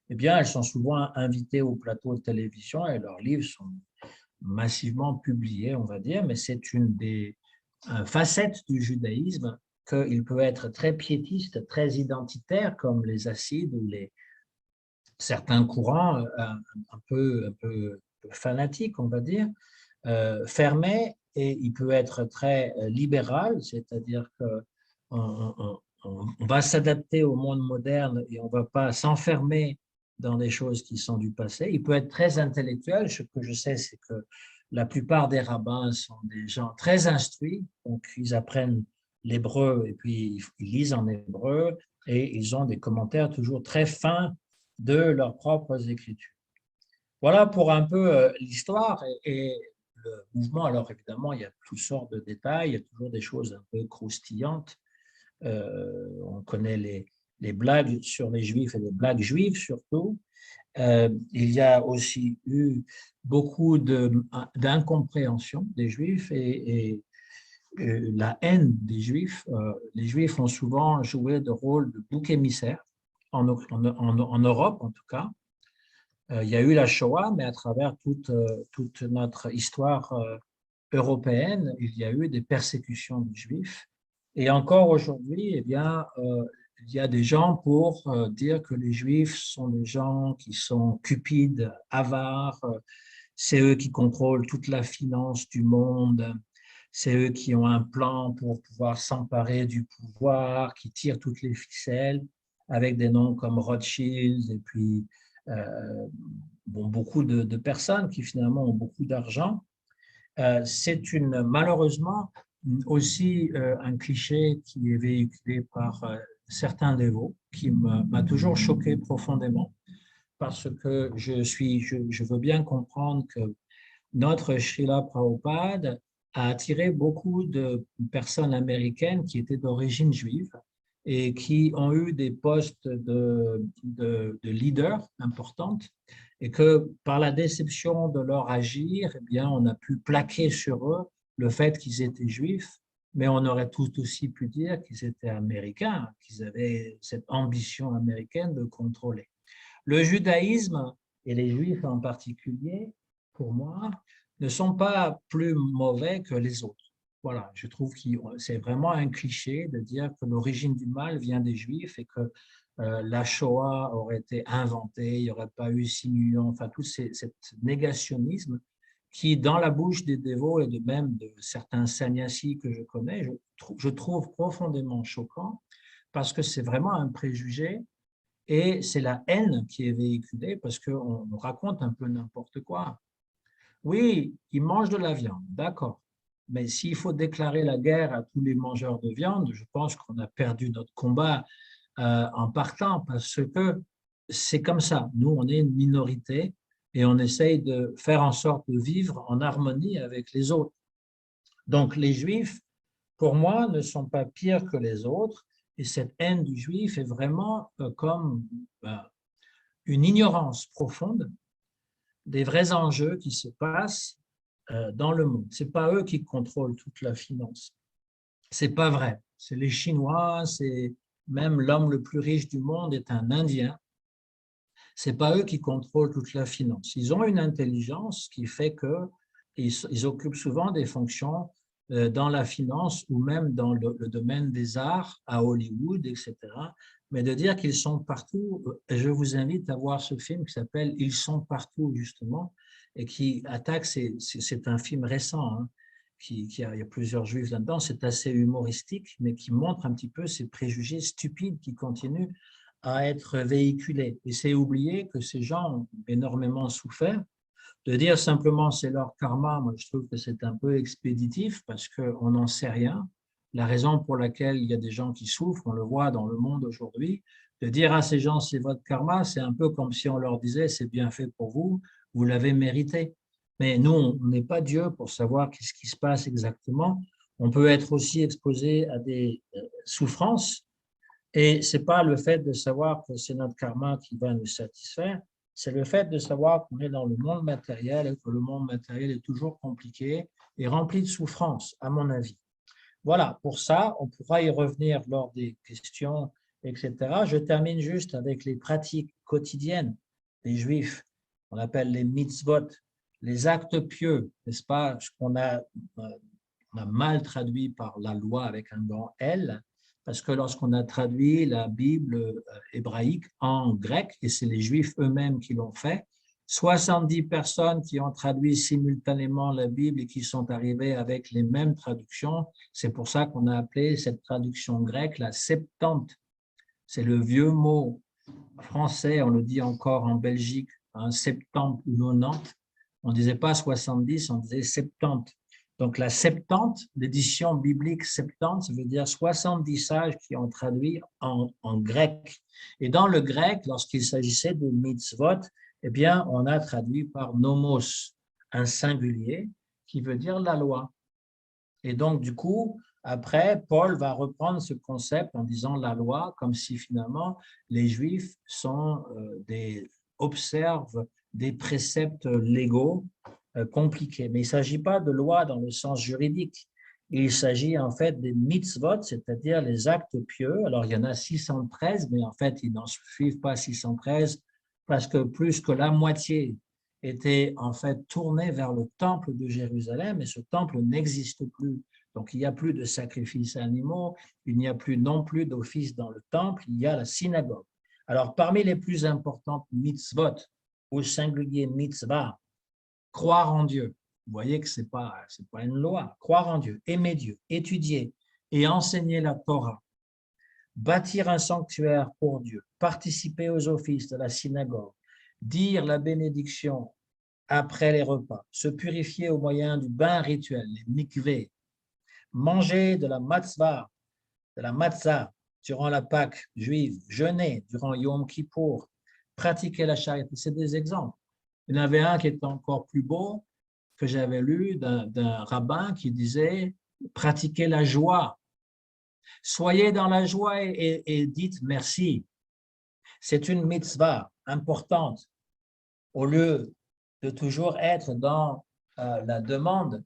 eh bien, elles sont souvent invitées au plateau de télévision et leurs livres sont massivement publiés, on va dire, mais c'est une des facettes du judaïsme qu'il peut être très piétiste, très identitaire, comme les hassides ou certains courants un peu fanatiques, on va dire, fermés, et il peut être très libéral, c'est-à-dire qu'on va s'adapter au monde moderne et on ne va pas s'enfermer dans des choses qui sont du passé. Il peut être très intellectuel. Ce que je sais, c'est que la plupart des rabbins sont des gens très instruits, donc ils apprennent l'hébreu et puis ils lisent en hébreu et ils ont des commentaires toujours très fins de leurs propres écritures. Voilà pour un peu l'histoire et le mouvement. Alors évidemment, il y a toutes sortes de détails, il y a toujours des choses un peu croustillantes. On connaît les blagues sur les juifs et les blagues juives surtout. Il y a aussi eu beaucoup d'incompréhension des juifs et la haine des juifs. Les juifs ont souvent joué le rôle de bouc émissaire, en Europe en tout cas. Il y a eu la Shoah, mais à travers toute notre histoire européenne, il y a eu des persécutions des juifs. Et encore aujourd'hui, eh bien, il y a des gens pour dire que les Juifs sont des gens qui sont cupides, avares, c'est eux qui contrôlent toute la finance du monde, c'est eux qui ont un plan pour pouvoir s'emparer du pouvoir, qui tirent toutes les ficelles, avec des noms comme Rothschild et puis bon, beaucoup de personnes qui finalement ont beaucoup d'argent. C'est malheureusement aussi un cliché qui est véhiculé par certains dévots qui m'a toujours choqué profondément parce que je veux bien comprendre que notre Srila Prabhupada a attiré beaucoup de personnes américaines qui étaient d'origine juive et qui ont eu des postes de leaders importantes et que par la déception de leur agir, eh bien, on a pu plaquer sur eux le fait qu'ils étaient juifs, mais on aurait tout aussi pu dire qu'ils étaient américains, qu'ils avaient cette ambition américaine de contrôler. Le judaïsme, et les juifs en particulier, pour moi, ne sont pas plus mauvais que les autres. Voilà, je trouve que c'est vraiment un cliché de dire que l'origine du mal vient des juifs et que la Shoah aurait été inventée, il n'y aurait pas eu 6 millions, enfin tout cet négationnisme qui, dans la bouche des dévots et de même de certains sannyasis que je connais, je trouve profondément choquant parce que c'est vraiment un préjugé et c'est la haine qui est véhiculée parce qu'on raconte un peu n'importe quoi. Oui, ils mangent de la viande, d'accord. Mais s'il faut déclarer la guerre à tous les mangeurs de viande, je pense qu'on a perdu notre combat en partant parce que c'est comme ça. Nous, on est une minorité et on essaye de faire en sorte de vivre en harmonie avec les autres. Donc, les Juifs, pour moi, ne sont pas pires que les autres et cette haine du Juif est vraiment comme une ignorance profonde des vrais enjeux qui se passent dans le monde. Ce n'est pas eux qui contrôlent toute la finance. Ce n'est pas vrai. C'est les Chinois, c'est même l'homme le plus riche du monde est un Indien. Ce n'est pas eux qui contrôlent toute la finance. Ils ont une intelligence qui fait qu'ils occupent souvent des fonctions dans la finance ou même dans le domaine des arts, à Hollywood, etc. Mais de dire qu'ils sont partout, je vous invite à voir ce film qui s'appelle « Ils sont partout », justement, et qui attaque, c'est un film récent, hein, il y a plusieurs juifs là-dedans, c'est assez humoristique, mais qui montre un petit peu ces préjugés stupides qui continuent à être véhiculés. Et c'est oublier que ces gens ont énormément souffert. De dire simplement c'est leur karma, moi je trouve que c'est un peu expéditif parce qu'on n'en sait rien. La raison pour laquelle il y a des gens qui souffrent, on le voit dans le monde aujourd'hui, de dire à ces gens c'est votre karma, c'est un peu comme si on leur disait c'est bien fait pour vous, vous l'avez mérité. Mais nous, on n'est pas Dieu pour savoir qu'est-ce qui se passe exactement. On peut être aussi exposé à des souffrances et ce n'est pas le fait de savoir que c'est notre karma qui va nous satisfaire, c'est le fait de savoir qu'on est dans le monde matériel et que le monde matériel est toujours compliqué et rempli de souffrances, à mon avis. Voilà, pour ça, on pourra y revenir lors des questions, etc. Je termine juste avec les pratiques quotidiennes des Juifs, qu'on appelle les mitzvot, les actes pieux, n'est-ce pas, ce qu'on a mal traduit par la loi avec un grand L, parce que lorsqu'on a traduit la Bible hébraïque en grec, et c'est les Juifs eux-mêmes qui l'ont fait, 70 personnes qui ont traduit simultanément la Bible et qui sont arrivées avec les mêmes traductions. C'est pour ça qu'on a appelé cette traduction grecque la Septante. C'est le vieux mot français, on le dit encore en Belgique, hein, 70 ou 90. On ne disait pas 70, on disait 70. Donc la Septante, l'édition biblique Septante, ça veut dire 70 sages qui ont traduit en grec. Et dans le grec, lorsqu'il s'agissait de mitzvot, eh bien, on a traduit par nomos, un singulier, qui veut dire la loi. Et donc, du coup, après, Paul va reprendre ce concept en disant la loi, comme si finalement les Juifs observent des préceptes légaux compliqués. Mais il ne s'agit pas de loi dans le sens juridique. Il s'agit en fait des mitzvot, c'est-à-dire les actes pieux. Alors, il y en a 613, mais en fait, ils n'en suivent pas 613 parce que plus que la moitié était en fait tourné vers le temple de Jérusalem et ce temple n'existe plus. Donc, il n'y a plus de sacrifices animaux, il n'y a plus non plus d'office dans le temple, il y a la synagogue. Alors, parmi les plus importantes mitzvot, au singulier mitzvah, croire en Dieu. Vous voyez que ce n'est pas une loi. Croire en Dieu, aimer Dieu, étudier et enseigner la Torah, bâtir un sanctuaire pour Dieu, participer aux offices de la synagogue, dire la bénédiction après les repas, se purifier au moyen du bain rituel, les mikveh, manger de la matzah durant la Pâque juive, jeûner durant Yom Kippour, pratiquer la charité. C'est des exemples. Il y en avait un qui était encore plus beau que j'avais lu d'un rabbin qui disait « Pratiquez la joie. Soyez dans la joie et dites merci. » C'est une mitzvah importante au lieu de toujours être dans la demande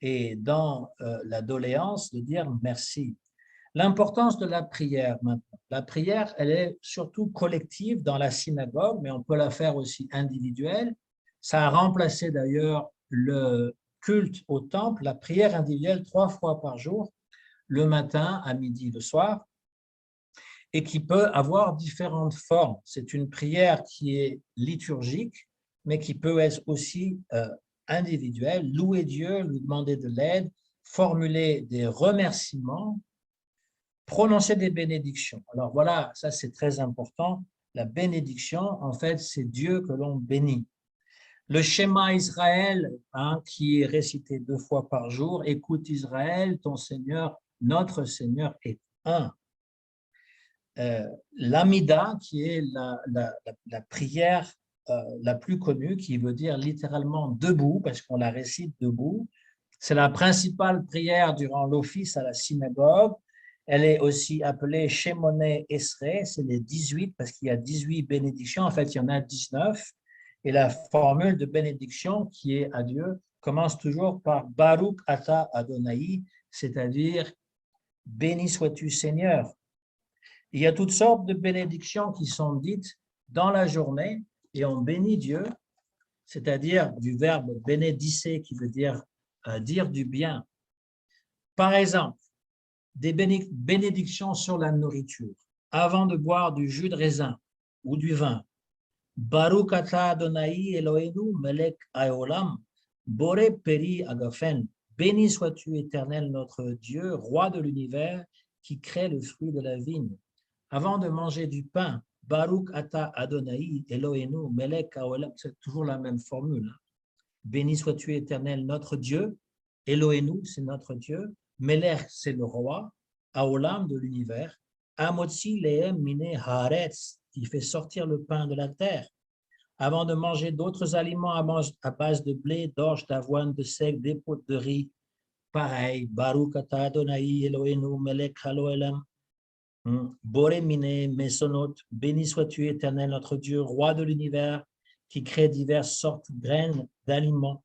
et dans la doléance de dire merci. L'importance de la prière maintenant. La prière, elle est surtout collective dans la synagogue, mais on peut la faire aussi individuelle. Ça a remplacé d'ailleurs le culte au temple, la prière individuelle 3 fois par jour, le matin, à midi, le soir, et qui peut avoir différentes formes. C'est une prière qui est liturgique, mais qui peut être aussi individuelle, louer Dieu, lui demander de l'aide, formuler des remerciements, prononcer des bénédictions. Alors voilà, ça c'est très important. La bénédiction, en fait, c'est Dieu que l'on bénit. Le schéma Israël, qui est récité 2 fois par jour, écoute Israël, ton Seigneur, notre Seigneur est un. L'Amida, qui est la prière la plus connue, qui veut dire littéralement debout, parce qu'on la récite debout. C'est la principale prière durant l'office à la synagogue. Elle est aussi appelée Shemoneh Esrei, c'est les 18, parce qu'il y a 18 bénédictions. En fait, il y en a 19. Et la formule de bénédiction qui est à Dieu commence toujours par Baruch Ata Adonai, c'est-à-dire béni sois-tu Seigneur. Il y a toutes sortes de bénédictions qui sont dites dans la journée et on bénit Dieu, c'est-à-dire du verbe bénédicer qui veut dire dire du bien. Par exemple, des bénédictions sur la nourriture. Avant de boire du jus de raisin ou du vin, Baruch ata Adonai Eloheinu melech haolam, boré peri agafen. Béni sois-tu, Éternel, notre Dieu, roi de l'univers, qui crée le fruit de la vigne. Avant de manger du pain, Baruch ata Adonai Eloheinu melech haolam, c'est toujours la même formule. Béni sois-tu, Éternel, notre Dieu. Eloheinu, c'est notre Dieu. Melech, c'est le roi. Haolam, de l'univers. Amotzi lehem mine haaretz, qui fait sortir le pain de la terre. Avant de manger d'autres aliments à base de blé, d'orge, d'avoine, de seigle, d'épeautre de riz, pareil. Baruch ata Adonai Eloheinu melech haolam. Boré mine mesonot, béni sois-tu, Éternel, notre Dieu, roi de l'univers, qui crée diverses sortes de graines d'aliments.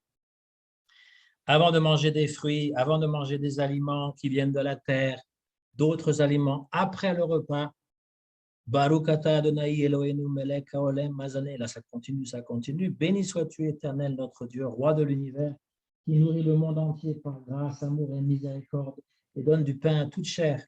Avant de manger des fruits, avant de manger des aliments qui viennent de la terre, d'autres aliments, après le repas, Baruch ata Adonai Eloheinu melech haolam mazane. Là, ça continue. Béni sois-tu, Éternel, notre Dieu, roi de l'univers, qui nourrit le monde entier par grâce, amour et miséricorde, et donne du pain à toute chair.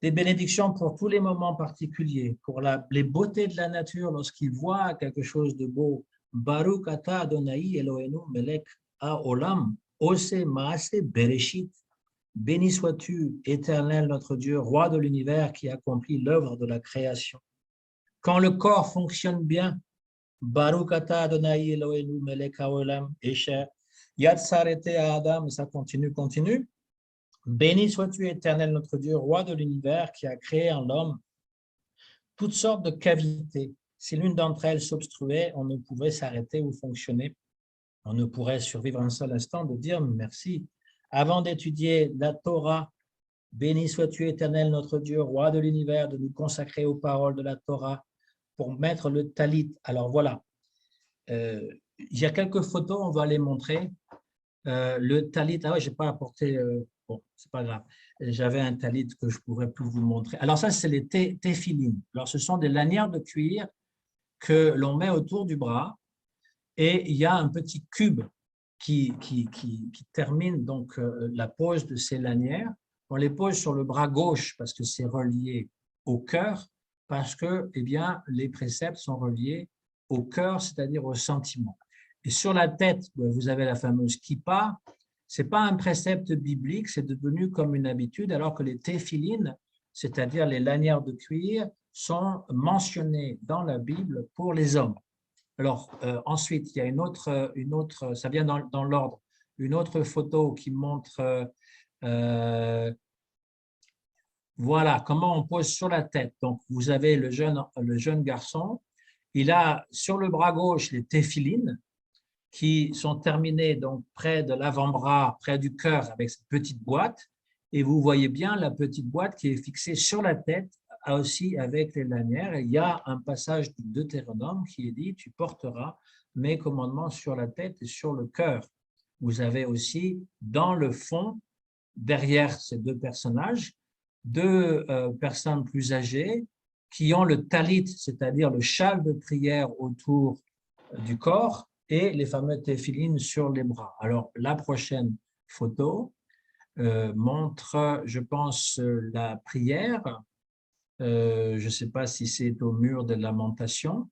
Des bénédictions pour tous les moments particuliers, pour les beautés de la nature lorsqu'il voit quelque chose de beau. Baruch ata Adonai Eloheinu melech haolam ose maase bereshit. Béni sois-tu, Éternel, notre Dieu, roi de l'univers, qui accomplit l'œuvre de la création. Quand le corps fonctionne bien, Baruch ata Adonai Eloheinu melech haolam esher yad sarete Adam, ça continue. Béni sois-tu, Éternel, notre Dieu, roi de l'univers, qui a créé en l'homme toutes sortes de cavités. Si l'une d'entre elles s'obstruait, on ne pouvait s'arrêter ou fonctionner. On ne pourrait survivre un seul instant de dire merci. Avant d'étudier la Torah, béni sois-tu, Éternel, notre Dieu, roi de l'univers, de nous consacrer aux paroles de la Torah pour mettre le talit. Alors voilà, il y a quelques photos, on va les montrer. Le talit, ah ouais, je n'ai pas apporté, bon, c'est pas grave. J'avais un talit que je ne pourrais plus vous montrer. Alors ça, c'est les téphilines. Alors ce sont des lanières de cuir que l'on met autour du bras et il y a un petit cube qui terminent donc la pose de ces lanières. On les pose sur le bras gauche parce que c'est relié au cœur, parce que eh bien, les préceptes sont reliés au cœur, c'est-à-dire au sentiment. Et sur la tête, vous avez la fameuse kippa. Ce n'est pas un précepte biblique, c'est devenu comme une habitude, alors que les téphilines, c'est-à-dire les lanières de cuir, sont mentionnées dans la Bible pour les hommes. Alors, ensuite, il y a une autre, ça vient dans l'ordre, une autre photo qui montre, voilà, comment on pose sur la tête. Donc, vous avez le jeune garçon, il a sur le bras gauche les téphilines qui sont terminées donc près de l'avant-bras, près du cœur avec cette petite boîte. Et vous voyez bien la petite boîte qui est fixée sur la tête, aussi avec les lanières. Et il y a un passage du Deutéronome qui est dit « Tu porteras mes commandements sur la tête et sur le cœur ». Vous avez aussi dans le fond, derrière ces deux personnages, deux personnes plus âgées qui ont le talit, c'est-à-dire le châle de prière autour du corps et les fameux téphilines sur les bras. Alors, la prochaine photo montre, je pense, la prière. Je ne sais pas si c'est au mur de lamentation.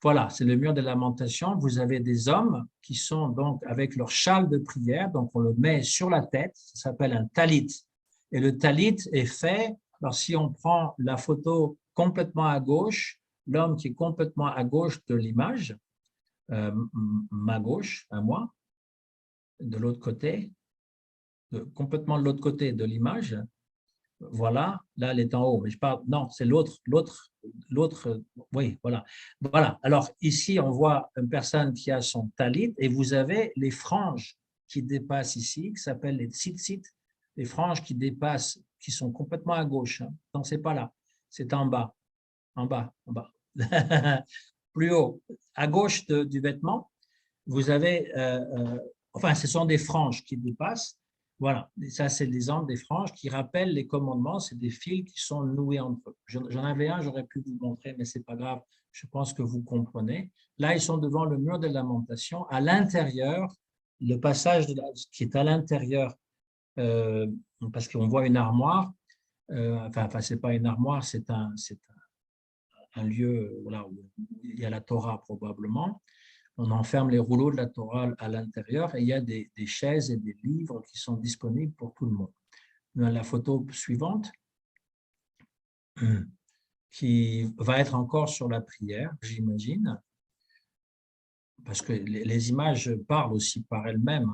Voilà, c'est le mur de lamentation. Vous avez des hommes qui sont donc avec leur châle de prière, donc on le met sur la tête, ça s'appelle un talit. Et le talit est fait, alors si on prend la photo complètement à gauche, l'homme qui est complètement à gauche de l'image, ma gauche, à moi, de l'autre côté, complètement de l'autre côté de l'image, voilà, là elle est en haut, mais je parle, non, c'est l'autre, oui, voilà. Voilà, alors ici on voit une personne qui a son talit et vous avez les franges qui dépassent ici, qui s'appellent les tzitzit, les franges qui dépassent, qui sont complètement à gauche, hein. Non, c'est pas là, c'est en bas, en bas, en bas. Plus haut, à gauche du vêtement, vous avez, enfin, ce sont des franges qui dépassent. Voilà, et ça, c'est l'exemple des franges qui rappellent les commandements. C'est des fils qui sont noués entre eux. J'en avais un, j'aurais pu vous montrer, mais ce n'est pas grave. Je pense que vous comprenez. Là, ils sont devant le mur de lamentation. À l'intérieur, le passage qui est à l'intérieur, parce qu'on voit une armoire, enfin ce n'est pas une armoire, c'est un lieu voilà, où il y a la Torah probablement. On enferme les rouleaux de la Torah à l'intérieur et il y a des chaises et des livres qui sont disponibles pour tout le monde. Dans la photo suivante, qui va être encore sur la prière, j'imagine, parce que les images parlent aussi par elles-mêmes.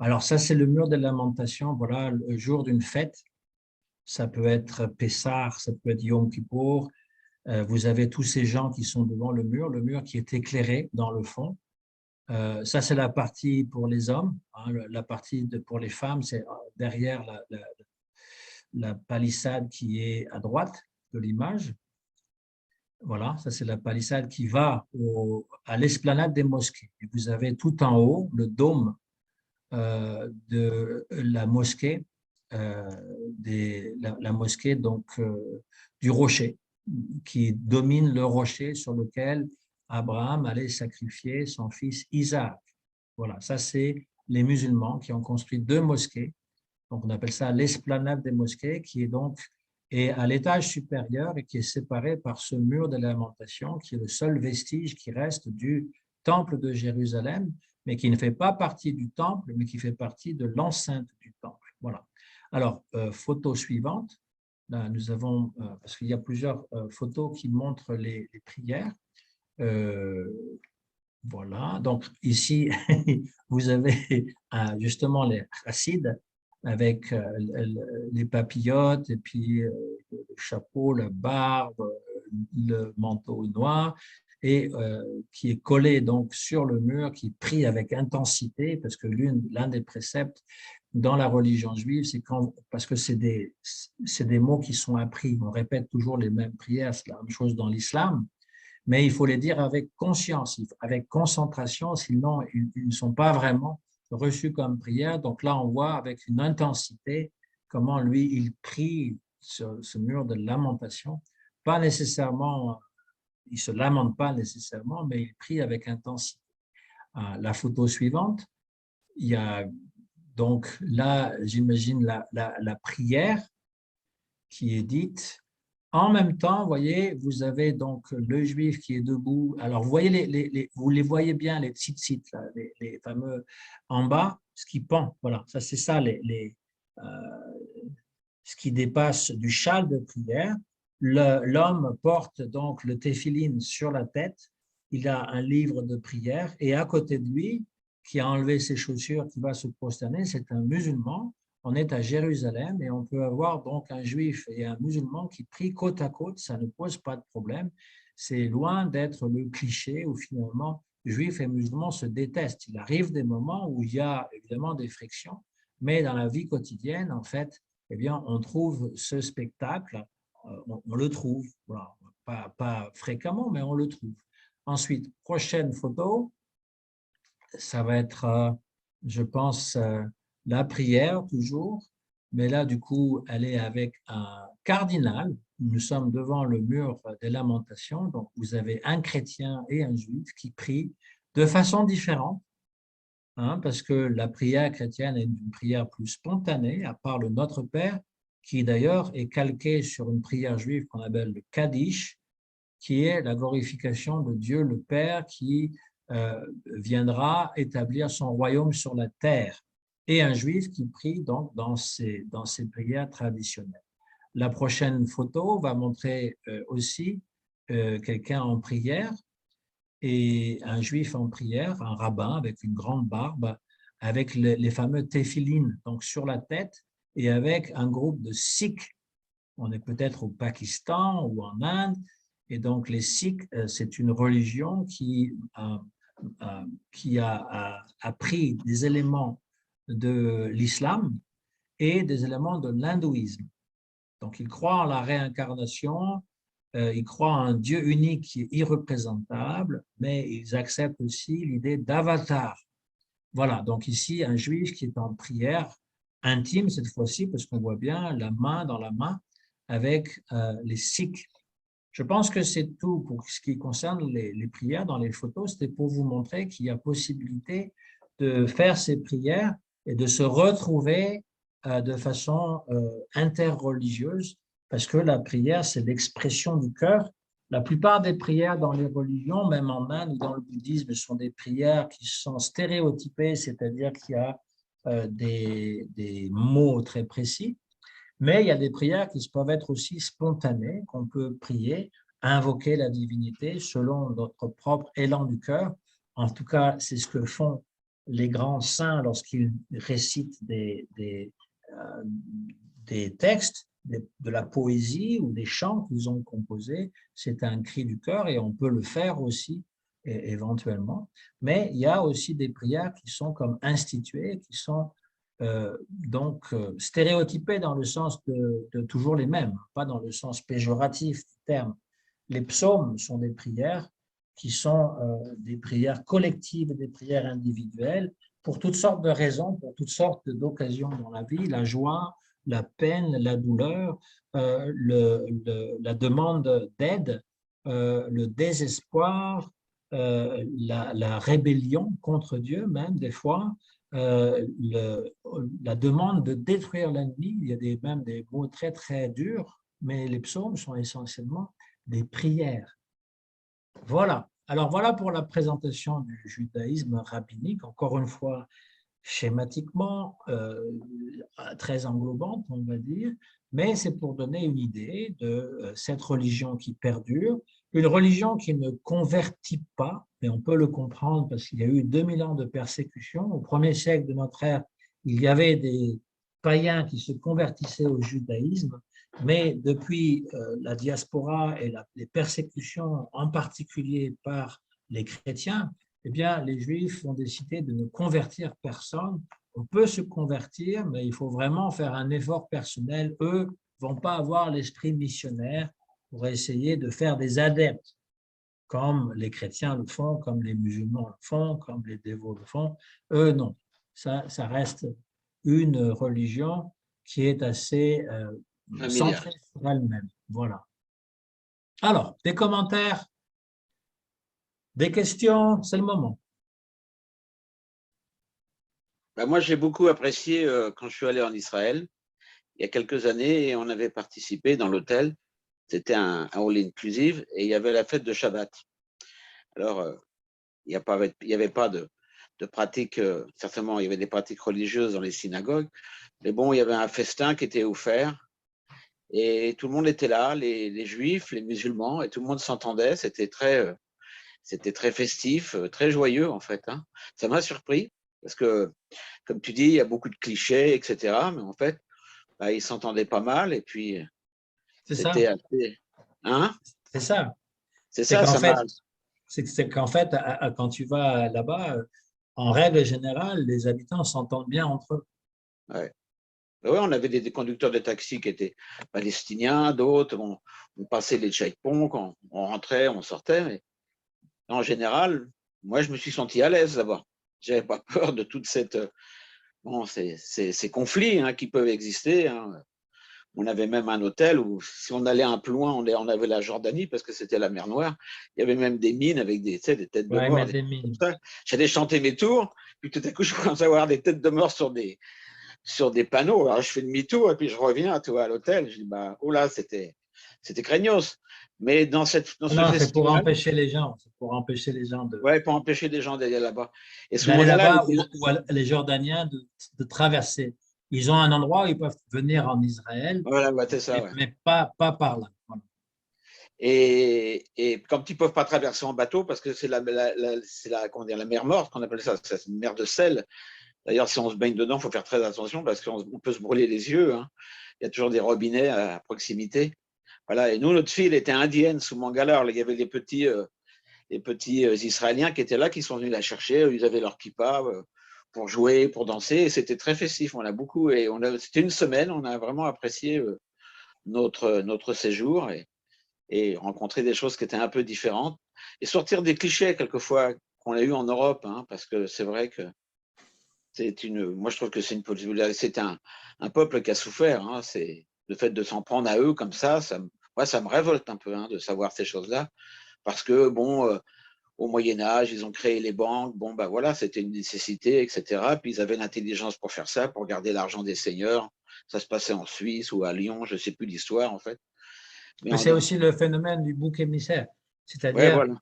Alors ça, c'est le mur de lamentation, voilà, le jour d'une fête. Ça peut être Pessah, ça peut être Yom Kippour. Vous avez tous ces gens qui sont devant le mur qui est éclairé dans le fond. Ça, c'est la partie pour les hommes. Hein, la partie pour les femmes, c'est derrière la palissade qui est à droite de l'image. Voilà, ça, c'est la palissade qui va à l'esplanade des mosquées. Et vous avez tout en haut le dôme de la mosquée, la mosquée donc, du rocher, qui domine le rocher sur lequel Abraham allait sacrifier son fils Isaac. Voilà, ça c'est les musulmans qui ont construit deux mosquées. Donc on appelle ça l'esplanade des mosquées, qui est donc à l'étage supérieur et qui est séparé par ce mur de lamentation, qui est le seul vestige qui reste du temple de Jérusalem, mais qui ne fait pas partie du temple, mais qui fait partie de l'enceinte du temple. Voilà. Alors, photo suivante. Là, nous avons, parce qu'il y a plusieurs photos qui montrent les prières. Voilà, donc ici, vous avez justement les chassides avec les papillotes et puis le chapeau, la barbe, le manteau noir et qui est collé donc sur le mur, qui prie avec intensité parce que l'un des préceptes dans la religion juive, c'est parce que c'est des mots qui sont appris, on répète toujours les mêmes prières, c'est la même chose dans l'islam, mais il faut les dire avec conscience, avec concentration, sinon ils ne sont pas vraiment reçus comme prière. Donc là, on voit avec une intensité comment lui, il prie sur ce mur de lamentation, pas nécessairement, il ne se lamente pas nécessairement, mais il prie avec intensité. La photo suivante, il y a donc là, j'imagine la prière qui est dite. En même temps, vous voyez, vous avez donc le juif qui est debout. Alors, vous voyez, vous les voyez bien, les tzitzit, là, les fameux en bas, ce qui pend. Voilà, ça c'est ça, ce qui dépasse du châle de prière. L'homme porte donc le téphiline sur la tête. Il a un livre de prière et à côté de lui, qui a enlevé ses chaussures, qui va se prosterner, c'est un musulman. On est à Jérusalem et on peut avoir donc un juif et un musulman qui prient côte à côte, ça ne pose pas de problème. C'est loin d'être le cliché où finalement juifs et musulmans se détestent. Il arrive des moments où il y a évidemment des frictions, mais dans la vie quotidienne, en fait, eh bien, on trouve ce spectacle, on le trouve, voilà, pas fréquemment, mais on le trouve. Ensuite, prochaine photo, ça va être, je pense, la prière toujours, mais là, du coup, elle est avec un cardinal. Nous sommes devant le mur des lamentations, donc vous avez un chrétien et un juif qui prient de façon différente, hein, parce que la prière chrétienne est une prière plus spontanée, à part le Notre Père, qui d'ailleurs est calqué sur une prière juive qu'on appelle le Kaddish, qui est la glorification de Dieu le Père qui viendra établir son royaume sur la terre, et un juif qui prie donc dans ses prières traditionnelles. La prochaine photo va montrer aussi quelqu'un en prière, et un juif en prière, un rabbin avec une grande barbe, avec les fameux téphilines donc sur la tête, et avec un groupe de Sikhs. On est peut-être au Pakistan ou en Inde, et donc les Sikhs, c'est une religion qui a pris des éléments de l'islam et des éléments de l'hindouisme. Donc, ils croient en la réincarnation, ils croient en un Dieu unique qui est irreprésentable, mais ils acceptent aussi l'idée d'avatar. Voilà, donc ici, un juif qui est en prière intime cette fois-ci, parce qu'on voit bien la main dans la main avec les Sikhs. Je pense que c'est tout pour ce qui concerne les prières dans les photos. C'était pour vous montrer qu'il y a possibilité de faire ces prières et de se retrouver de façon interreligieuse, parce que la prière, c'est l'expression du cœur. La plupart des prières dans les religions, même en Inde ou dans le bouddhisme, sont des prières qui sont stéréotypées, c'est-à-dire qu'il y a des mots très précis. Mais il y a des prières qui peuvent être aussi spontanées, qu'on peut prier, invoquer la divinité selon notre propre élan du cœur. En tout cas, c'est ce que font les grands saints lorsqu'ils récitent des textes, de la poésie ou des chants qu'ils ont composés. C'est un cri du cœur et on peut le faire aussi éventuellement. Mais il y a aussi des prières qui sont comme instituées, qui sont donc stéréotypés dans le sens de toujours les mêmes, pas dans le sens péjoratif du terme. Les psaumes sont des prières qui sont des prières collectives et des prières individuelles pour toutes sortes de raisons, pour toutes sortes d'occasions dans la vie, la joie, la peine, la douleur, la demande d'aide, le désespoir, la rébellion contre Dieu même des fois, la demande de détruire l'ennemi. Il y a même des mots très très durs, mais les psaumes sont essentiellement des prières. Voilà. Alors voilà pour la présentation du judaïsme rabbinique, encore une fois schématiquement, très englobante, on va dire, mais c'est pour donner une idée de cette religion qui perdure, une religion qui ne convertit pas, mais on peut le comprendre parce qu'il y a eu 2000 ans de persécution. Au 1er siècle de notre ère, il y avait des païens qui se convertissaient au judaïsme, mais depuis la diaspora et les persécutions, en particulier par les chrétiens, eh bien, les Juifs ont décidé de ne convertir personne. On peut se convertir, mais il faut vraiment faire un effort personnel. Eux ne vont pas avoir l'esprit missionnaire pour essayer de faire des adeptes, comme les chrétiens le font, comme les musulmans le font, comme les dévots le font. Eux, non. Ça reste une religion qui est assez centrée sur elle-même. Voilà. Alors, des commentaires, des questions, c'est le moment. Bah, moi, j'ai beaucoup apprécié quand je suis allé en Israël il y a quelques années et on avait participé dans l'hôtel. C'était un all inclusive et il y avait la fête de Shabbat. Alors, il y avait pas de pratiques, certainement, il y avait des pratiques religieuses dans les synagogues, mais bon, il y avait un festin qui était offert et tout le monde était là, les juifs, les musulmans, et tout le monde s'entendait. C'était très festif, très joyeux en fait, hein. Ça m'a surpris parce que, comme tu dis, il y a beaucoup de clichés, etc. Mais en fait, bah, ils s'entendaient pas mal et puis C'est ça, c'était assez. Hein? c'est ça. C'est C'est ça, qu'en ça m'a. fait, c'est qu'en fait, quand tu vas là-bas, en règle générale, les habitants s'entendent bien entre eux. Ouais. Ouais, on avait des conducteurs de taxi qui étaient palestiniens, d'autres, on passait les checkpoints, quand on rentrait, on sortait. Mais en général, moi, je me suis senti à l'aise là-bas. J'avais pas peur de toute cette, bon, ces conflits hein, qui peuvent exister. Hein. On avait même un hôtel où, si on allait un peu loin, on avait la Jordanie parce que c'était la mer Noire. Il y avait même des mines avec des, tu sais, des têtes de Ouais, mort, mettre des des trucs mines. comme ça. J'allais chanter mes tours, puis tout à coup, je commence à voir des têtes de mort sur des panneaux. Alors, je fais demi-tour et puis je reviens à l'hôtel. Je dis, bah, oh là, c'était craignos. Mais dans ce Non, c'est pour festival, empêcher les gens. C'est pour empêcher les gens ouais, pour empêcher des gens d'aller là-bas. Et ce d'aller moment-là, là-bas ou les Jordaniens de traverser. Ils ont un endroit où ils peuvent venir en Israël, voilà, ouais, c'est ça, ouais. mais pas par là. Voilà. Et quand ils ne peuvent pas traverser en bateau, parce que c'est comment dire, la mer morte, qu'on appelle ça, c'est une mer de sel. D'ailleurs, si on se baigne dedans, il faut faire très attention parce qu'on peut se brûler les yeux. Hein. Il y a toujours des robinets à proximité. Voilà. Et nous, notre fille, elle était indienne sous Mangalore. Il y avait les petits Israéliens qui étaient là, qui sont venus la chercher. Ils avaient leur kippa pour jouer, pour danser. Et c'était très festif. On a beaucoup. C'était une semaine. On a vraiment apprécié notre séjour. Et rencontrer des choses qui étaient un peu différentes et sortir des clichés quelquefois qu'on a eu en Europe, hein, parce que c'est vrai que moi je trouve que c'est un peuple qui a souffert, hein, c'est le fait de s'en prendre à eux comme moi ça me révolte un peu hein, de savoir ces choses-là, parce que bon, au Moyen Âge ils ont créé les banques, bon bah voilà c'était une nécessité, etc. Puis ils avaient l'intelligence pour faire ça, pour garder l'argent des seigneurs. Ça se passait en Suisse ou à Lyon, je sais plus l'histoire en fait. Mais Mais c'est aussi le phénomène du bouc émissaire. ouais C'est-à-dire, voilà.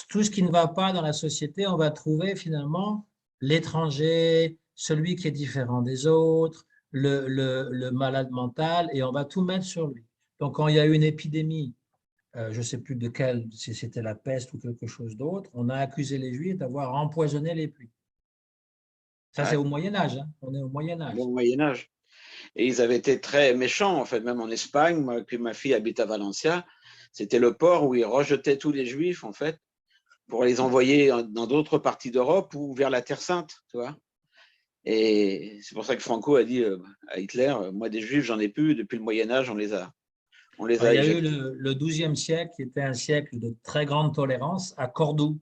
tout ce qui ne va pas dans la société, on va trouver finalement l'étranger, celui qui est différent des autres, le malade mental, et on va tout mettre sur lui. Donc, quand il y a eu une épidémie, je ne sais plus de quelle, si c'était la peste ou quelque chose d'autre, on a accusé les Juifs d'avoir empoisonné les puits. Ça, c'est Ouais, au Moyen Âge, hein. On est au Moyen Âge. au Moyen Âge. Et ils avaient été très méchants, en fait, même en Espagne. Moi, puis ma fille habite à Valencia. C'était le port où ils rejetaient tous les juifs, en fait, pour les envoyer dans d'autres parties d'Europe ou vers la Terre Sainte, tu vois. Et c'est pour ça que Franco a dit à Hitler, moi, des juifs, j'en ai plus. Depuis le Moyen-Âge, on les Alors, a il y a eu éjectés. le XIIe siècle qui était un siècle de très grande tolérance à Cordoue,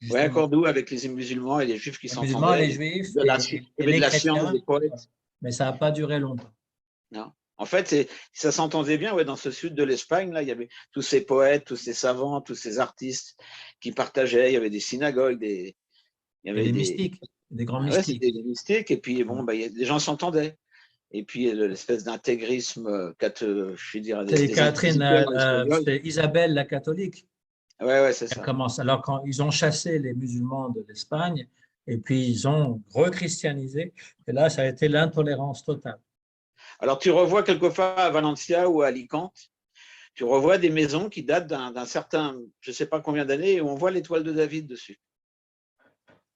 Ouais, à justement. Cordoue, avec les musulmans et les juifs qui Les musulmans, s'entendaient. les juifs Il y et avait de les la science, chrétiens, des poètes. voilà. Mais ça n'a pas duré longtemps. Non. En fait, ça s'entendait bien ouais, dans ce sud de l'Espagne. Là, il y avait tous ces poètes, tous ces savants, tous ces artistes qui partageaient. Il y avait des synagogues, il y Et avait des mystiques, des grands ouais, c'était mystiques. des mystiques. Et puis, bon, Voilà. bah, les gens s'entendaient. Et puis, l'espèce d'intégrisme, je veux dire, C'est des Catherine, inquisiteurs espagnols. c'est Isabelle la catholique Ouais, ouais, c'est qui a ça. commencé. Alors, quand ils ont chassé les musulmans de l'Espagne, et puis ils ont rechristianisé, et là, ça a été l'intolérance totale. Alors, tu revois quelquefois à Valencia ou à Alicante, tu revois des maisons qui datent d'un certain, je ne sais pas combien d'années, et on voit l'étoile de David dessus.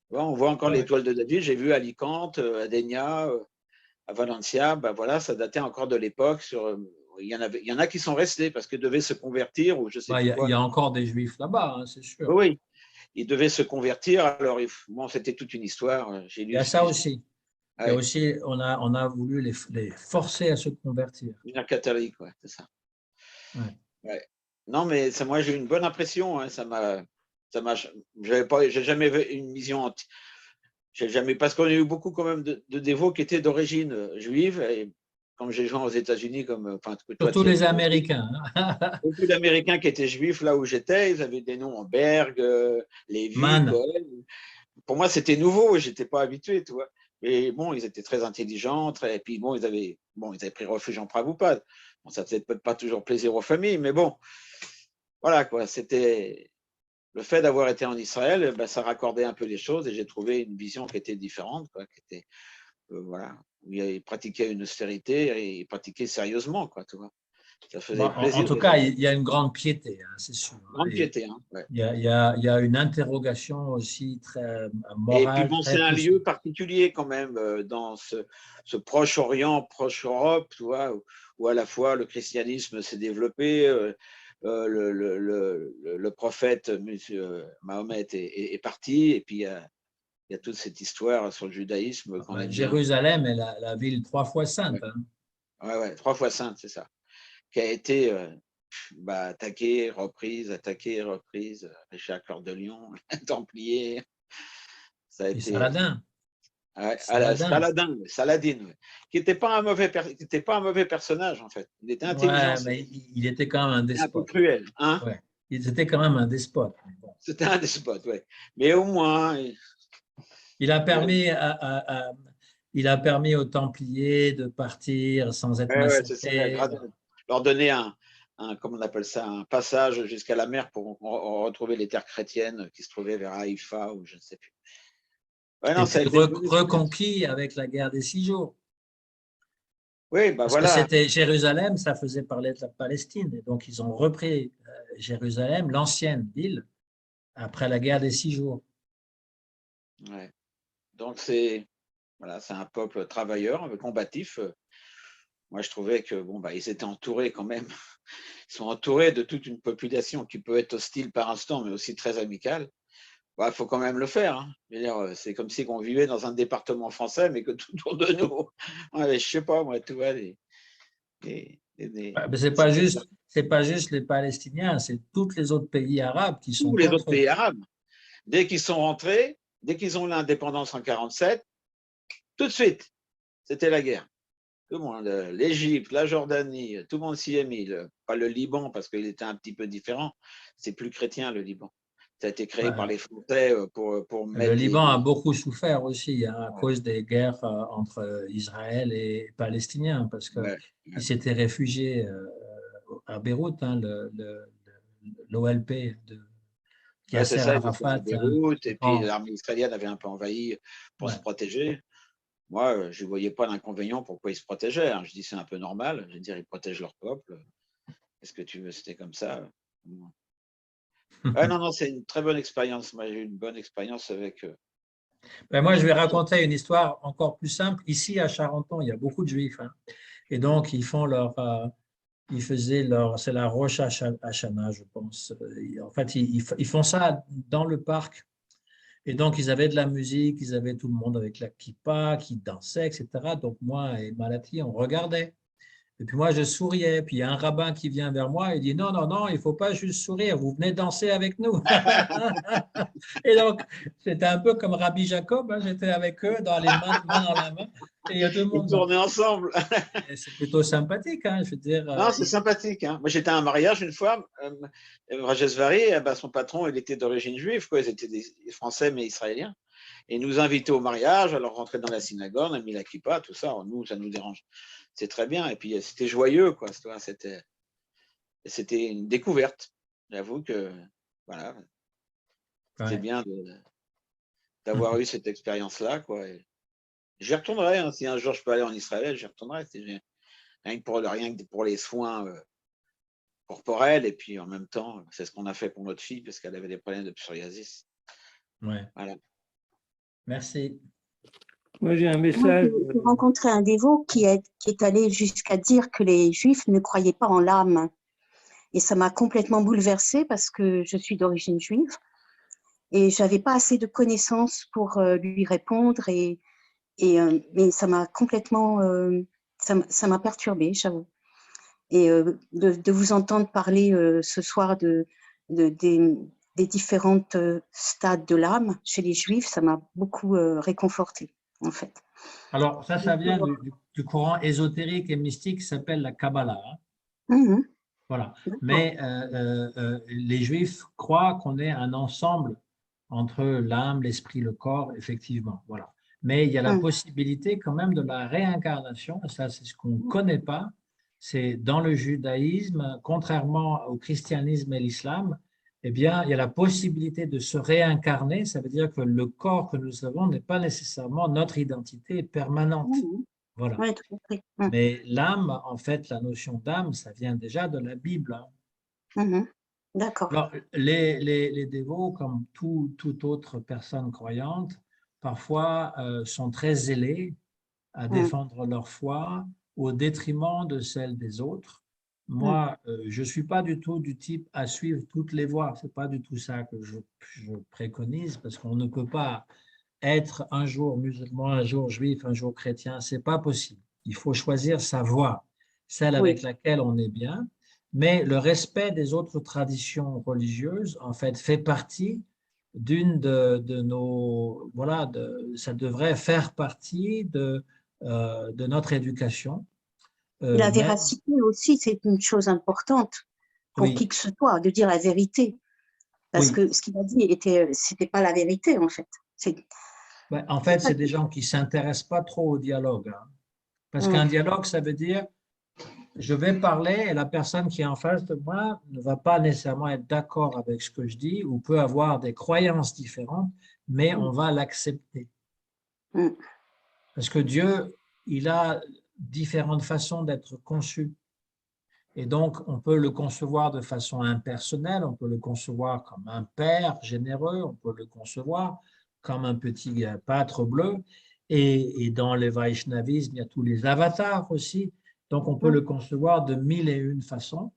On voit encore Ouais. l'étoile de David. J'ai vu à Alicante, à Dénia, à Valencia, ben voilà, ça datait encore de l'époque. Il y en a qui sont restés parce qu'ils devaient se convertir ou je ne sais Bah, plus il quoi. y a encore des juifs là-bas, hein, c'est Oui, sûr. oui, ils devaient se convertir. Alors, bon, c'était toute une histoire. J'ai Il y lu a ce ça qu'ils. aussi. Il y a Ouais, aussi, on a voulu les forcer à se convertir. une catholique, ouais, c'est ça. Ouais. Ouais. Non, mais moi, j'ai eu une bonne impression. Hein, j'ai jamais vu une vision. J'ai jamais, parce qu'on a eu beaucoup quand même de dévots qui étaient d'origine juive. Et comme j'ai joué aux États-Unis, comme enfin, que toi Surtout tu as les vu aussi, Américains, hein. beaucoup d'Américains qui étaient juifs là où j'étais, ils avaient des noms en Berg, Lévi, Man, Cohen. Pour moi, c'était nouveau, j'étais pas habitué, tu vois. Et bon, ils étaient très intelligents, et puis bon, ils avaient pris refuge en Prabhupada. Bon, ça faisait peut-être pas toujours plaisir aux familles, mais bon, voilà quoi. C'était le fait d'avoir été en Israël, ben, ça raccordait un peu les choses et j'ai trouvé une vision qui était différente, quoi, qui était voilà, où ils pratiquaient une austérité et ils pratiquaient sérieusement, quoi, tu vois. Ça Bon, faisait en plaisir tout de cas, voir. il y a une grande piété, hein, c'est sûr. Grande Et piété, hein, ouais. il y a une interrogation aussi très Et puis morale, bon, c'est très un poussée. lieu particulier quand même dans ce Proche-Orient, Proche-Europe, tu vois, où à la fois le christianisme s'est développé, le prophète Mahomet est parti, et puis il y a toute cette histoire sur le judaïsme qu'on aime bien. Jérusalem est la ville 3 fois sainte, Ouais, hein. ouais, ouais, 3 fois sainte, c'est ça. Qui a été attaquée, reprise, pêché à cœur de lion, Templiers. Ça a Et été Saladin, Saladin. Saladin, Saladin, ouais, qui n'était pas un mauvais personnage en fait. Il était intelligent, Ouais, mais il était quand même un un peu despote. cruel, hein. Ouais. Il était quand même un despote. Bon. C'était un despote, ouais. Mais au moins, Il a il a, permis il a permis aux Templiers de partir sans être ouais, c'est ça, massacrés. leur donner comment on appelle ça, un passage jusqu'à la mer pour retrouver les terres chrétiennes qui se trouvaient vers Haïfa ou je ne sais plus. Ouais, Et non, ça a puis été une bonne expérience. reconquis avec la guerre des 6 jours. Oui, bah Parce que voilà. c'était Jérusalem, ça faisait parler de la Palestine. Et donc, ils ont repris Jérusalem, l'ancienne ville, après la guerre des 6 jours. Ouais. Donc voilà, c'est un peuple travailleur, combatif. Moi, je trouvais que bon, bah, ils étaient entourés quand même. Ils sont entourés de toute une population qui peut être hostile par instant, mais aussi très amicale. Il faut quand même le faire, hein. Je veux dire, c'est comme si on vivait dans un département français, mais que tout autour de nous, on avait, je sais pas, moi, tu vois, Mais c'est pas juste les Palestiniens, c'est tous les autres pays arabes qui sont tous les autres contre eux. pays arabes. Dès qu'ils sont rentrés, dès qu'ils ont eu l'indépendance en 47, tout de suite, c'était la guerre. Tout le monde, l'Égypte, la Jordanie, tout le monde s'y est mis. Pas le Liban, parce qu'il était un petit peu différent. C'est plus chrétien, le Liban. Ça a été créé par Ouais. les Français pour Le mettre Liban a beaucoup souffert aussi, hein, à cause des guerres entre Israël et Palestiniens, parce ouais, qu'ils ouais. s'étaient réfugiés à Beyrouth, hein, l'OLP de Ouais, c'est Yasser ça, ils étaient à Arafat, un Beyrouth, et puis grand. l'armée israélienne avait un peu envahi pour se Ouais. protéger. Moi, je ne voyais pas d'inconvénient pourquoi ils se protégeaient, hein. Je dis c'est un peu normal. Je veux dire, ils protègent leur peuple. Qu'est-ce que tu veux, c'était comme ça. Ouais, non, non, c'est une très bonne expérience. Moi, j'ai eu une bonne expérience avec eux. Ben moi, je vais raconter une histoire encore plus simple. Ici, à Charenton, il y a beaucoup de Juifs, hein. Et donc, ils faisaient c'est la Rosh Hashanah, je pense. En fait, ils font ça dans le parc. Et donc, ils avaient de la musique, ils avaient tout le monde avec la kippa, qui dansait, etc. Donc, moi et Malati, on regardait. Et puis moi, je souriais. Puis il y a un rabbin qui vient vers moi et dit, non, non, non, il ne faut pas juste sourire, vous venez danser avec nous. Et donc, c'était un peu comme Rabbi Jacob, hein, j'étais avec eux, main dans la main, et tout le Vous monde tournez ensemble. et c'est plutôt sympathique, hein, je veux dire. Non, c'est sympathique, hein. Moi, j'étais à un mariage une fois. Rajesvari, son patron, il était d'origine juive, quoi. Ils étaient des Français, mais israéliens. Et ils nous invitaient au mariage, alors rentrer dans la synagogue, on a mis la kippa, tout ça. Alors, nous, ça nous dérange. C'est très bien. Et puis, c'était joyeux, quoi. C'était une découverte. J'avoue que, voilà, c'était Ouais. bien d'avoir eu cette expérience-là, quoi. Et j'y retournerai, hein. Si un jour je peux aller en Israël, j'y retournerai. Rien que pour les soins corporels. Et puis, en même temps, c'est ce qu'on a fait pour notre fille, parce qu'elle avait des problèmes de psoriasis. Ouais. Voilà. Merci. Moi, j'ai un Moi, message. j'ai rencontré un dévot qui est allé jusqu'à dire que les Juifs ne croyaient pas en l'âme. Et ça m'a complètement bouleversée parce que je suis d'origine juive et j'avais pas assez de connaissances pour lui répondre. Mais ça m'a complètement, ça m'a perturbée, j'avoue. Et de vous entendre parler ce soir des différentes stades de l'âme chez les Juifs, ça m'a beaucoup réconfortée, en fait. Alors, ça vient du courant ésotérique et mystique qui s'appelle la Kabbalah, hein. Mhm. Voilà. D'accord. Mais les Juifs croient qu'on est un ensemble entre l'âme, l'esprit, le corps, effectivement. Voilà. mais il y a la possibilité quand même de la réincarnation, et ça c'est ce qu'on ne connaît pas, c'est dans le judaïsme, contrairement au christianisme et l'islam, eh bien, il y a la possibilité de se réincarner, ça veut dire que le corps que nous avons n'est pas nécessairement notre identité permanente. Voilà. Oui, tout à fait. Mais l'âme, en fait, la notion d'âme, ça vient déjà de la Bible. D'accord. Alors, les dévots, comme toute autre personne croyante, parfois sont très zélés à défendre leur foi au détriment de celle des autres. Moi, je ne suis pas du tout du type à suivre toutes les voies. Ce n'est pas du tout ça que je préconise, parce qu'on ne peut pas être un jour musulman, un jour juif, un jour chrétien. Ce n'est pas possible. Il faut choisir sa voie, celle avec laquelle on est bien. Mais le respect des autres traditions religieuses, en fait, fait partie d'une de nos… Voilà, ça devrait faire partie de notre éducation. Et la véracité aussi, c'est une chose importante pour qui que ce soit, de dire la vérité. Parce que ce qu'il a dit, c'était pas la vérité, en fait. En fait, c'est des gens qui ne s'intéressent pas trop au dialogue. Hein. Parce qu'un dialogue, ça veut dire, je vais parler et la personne qui est en face de moi ne va pas nécessairement être d'accord avec ce que je dis ou peut avoir des croyances différentes, mais on va l'accepter. Parce que Dieu, il a différentes façons d'être conçu. Et donc, on peut le concevoir de façon impersonnelle, on peut le concevoir comme un père généreux, on peut le concevoir comme un petit pâtre bleu. Et dans le Vaishnavisme, il y a tous les avatars aussi. Donc, on peut le concevoir de 1001 façons.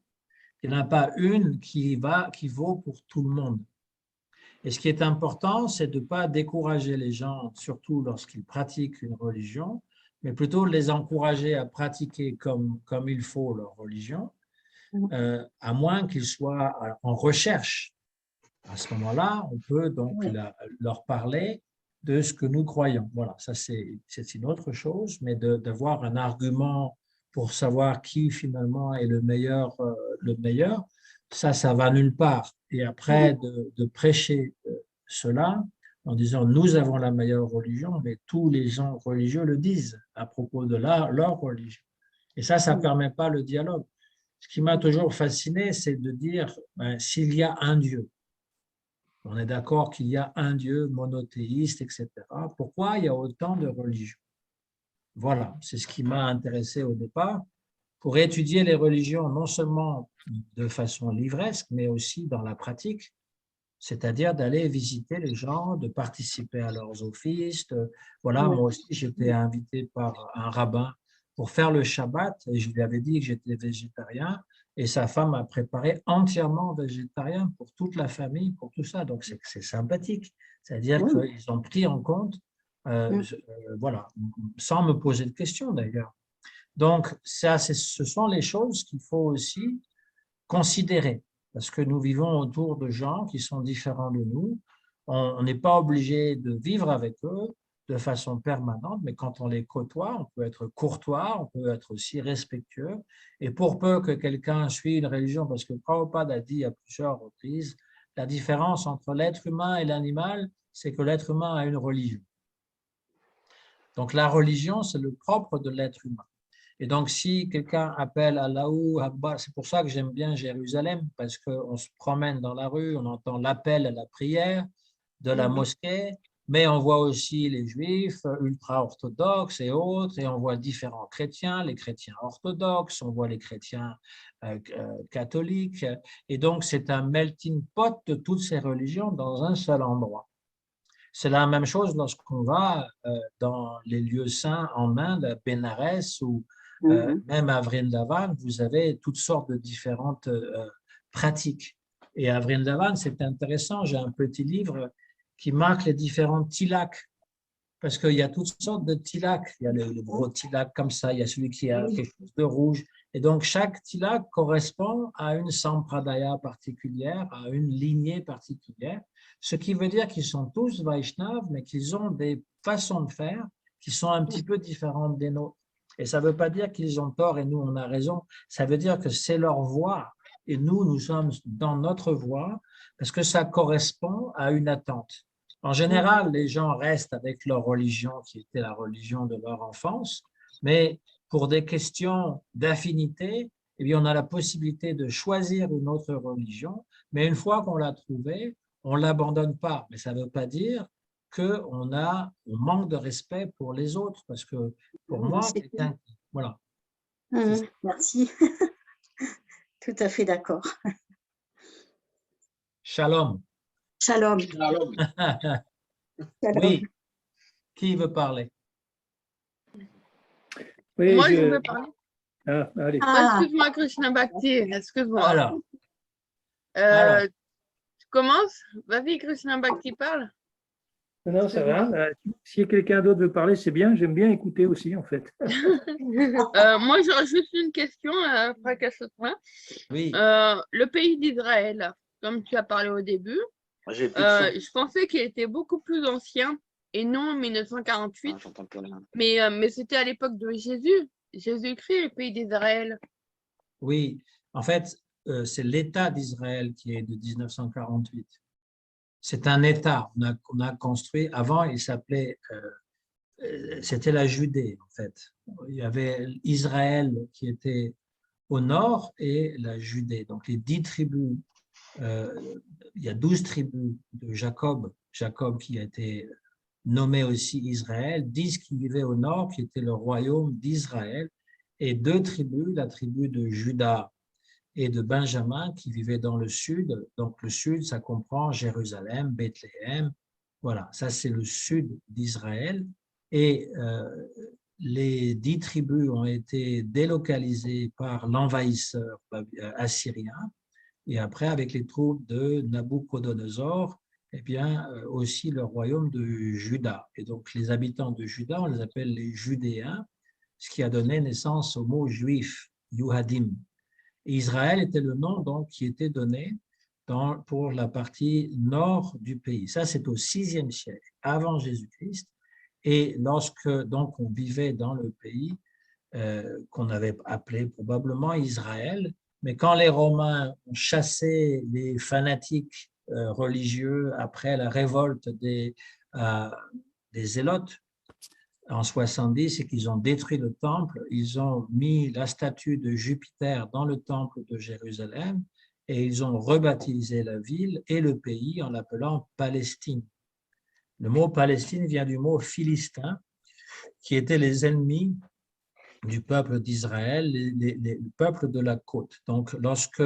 Il n'y en a pas une qui vaut pour tout le monde. Et ce qui est important, c'est de ne pas décourager les gens, surtout lorsqu'ils pratiquent une religion, mais plutôt les encourager à pratiquer comme il faut leur religion, à moins qu'ils soient en recherche. À ce moment-là, on peut donc leur parler de ce que nous croyons. Voilà, ça c'est une autre chose, mais d'avoir un argument pour savoir qui finalement est le meilleur, ça va nulle part. Et après, de prêcher cela en disant nous avons la meilleure religion, mais tous les gens religieux le disent à propos de leur religion. Et ça ne permet pas le dialogue. Ce qui m'a toujours fasciné, c'est de dire s'il y a un Dieu, on est d'accord qu'il y a un Dieu monothéiste, etc. Pourquoi il y a autant de religions? Voilà, c'est ce qui m'a intéressé au départ, pour étudier les religions non seulement de façon livresque, mais aussi dans la pratique, c'est-à-dire d'aller visiter les gens, de participer à leurs offices. Voilà, moi aussi, j'étais invité par un rabbin pour faire le Shabbat et je lui avais dit que j'étais végétarien et sa femme a préparé entièrement végétarien pour toute la famille, pour tout ça. Donc, c'est sympathique. C'est-à-dire qu'ils ont pris en compte, voilà, sans me poser de questions d'ailleurs. Donc, ce sont les choses qu'il faut aussi considérer, parce que nous vivons autour de gens qui sont différents de nous. On n'est pas obligé de vivre avec eux de façon permanente, mais quand on les côtoie, on peut être courtois, on peut être aussi respectueux. Et pour peu que quelqu'un suive une religion, parce que Prabhupada a dit à plusieurs reprises, la différence entre l'être humain et l'animal, c'est que l'être humain a une religion. Donc la religion, c'est le propre de l'être humain. Et donc, si quelqu'un appelle Allahu Akbar, c'est pour ça que j'aime bien Jérusalem, parce qu'on se promène dans la rue, on entend l'appel à la prière de la mosquée, mais on voit aussi les juifs ultra-orthodoxes et autres, et on voit différents chrétiens, les chrétiens orthodoxes, on voit les chrétiens catholiques, et donc c'est un melting pot de toutes ces religions dans un seul endroit. C'est la même chose lorsqu'on va dans les lieux saints en Inde, à Bénarès ou même à Vrindavan, vous avez toutes sortes de différentes pratiques. Et à Vrindavan, c'est intéressant, j'ai un petit livre qui marque les différents tilaks, parce qu'il y a toutes sortes de tilaks. Il y a le gros tilak comme ça, il y a celui qui a quelque chose de rouge. Et donc, chaque tilak correspond à une sampradaya particulière, à une lignée particulière, ce qui veut dire qu'ils sont tous Vaishnavas, mais qu'ils ont des façons de faire qui sont un petit peu différentes des nôtres. Et ça ne veut pas dire qu'ils ont tort et nous, on a raison. Ça veut dire que c'est leur voie et nous sommes dans notre voie parce que ça correspond à une attente. En général, les gens restent avec leur religion qui était la religion de leur enfance, mais pour des questions d'affinité, eh bien, on a la possibilité de choisir une autre religion, mais une fois qu'on l'a trouvée, on ne l'abandonne pas. Mais ça ne veut pas dire qu'on manque de respect pour les autres, parce que pour moi, voilà. Merci. Tout à fait d'accord. Shalom. Shalom. Shalom. Oui, qui veut parler? Oui, Moi, je veux parler. Ah, allez. Excuse-moi, Krishna Bhakti, excuse-moi. Alors, Tu commences? Vas-y, Krishna Bhakti, parle. Non, ça va. Si quelqu'un d'autre veut parler, c'est bien. J'aime bien écouter aussi, en fait. Moi, j'aurais juste une question, Prakasotma. oui. Le pays d'Israël, comme tu as parlé au début, je pensais qu'il était beaucoup plus ancien et non en 1948. Mais c'était à l'époque de Jésus. Jésus-Christ, le pays d'Israël. Oui, en fait, c'est l'État d'Israël qui est de 1948. C'est un État qu'on a construit. Avant, il s'appelait, c'était la Judée, en fait. Il y avait Israël qui était au nord et la Judée. Donc, les 10 tribus, il y a 12 tribus de Jacob qui a été nommé aussi Israël, 10 qui vivaient au nord, qui était le royaume d'Israël, et 2 tribus, la tribu de Juda et de Benjamin, qui vivaient dans le sud. Donc le sud, ça comprend Jérusalem, Bethléem, voilà, ça c'est le sud d'Israël. Et les 10 tribus ont été délocalisées par l'envahisseur assyrien, et après avec les troupes de Nabuchodonosor, eh bien, aussi le royaume de Juda. Et donc, les habitants de Juda, on les appelle les Judéens, ce qui a donné naissance au mot juif, Yuhadim. Et Israël était le nom donc, qui était donné pour la partie nord du pays. Ça, c'est au VIe siècle, avant Jésus-Christ. Et lorsque donc, on vivait dans le pays qu'on avait appelé probablement Israël, mais quand les Romains ont chassé les fanatiques religieux après la révolte des Zélotes en 70 et qu'ils ont détruit le temple, ils ont mis la statue de Jupiter dans le temple de Jérusalem et ils ont rebaptisé la ville et le pays en l'appelant Palestine. Le mot Palestine vient du mot philistin, qui étaient les ennemis du peuple d'Israël, le peuple de la côte. Donc, lorsque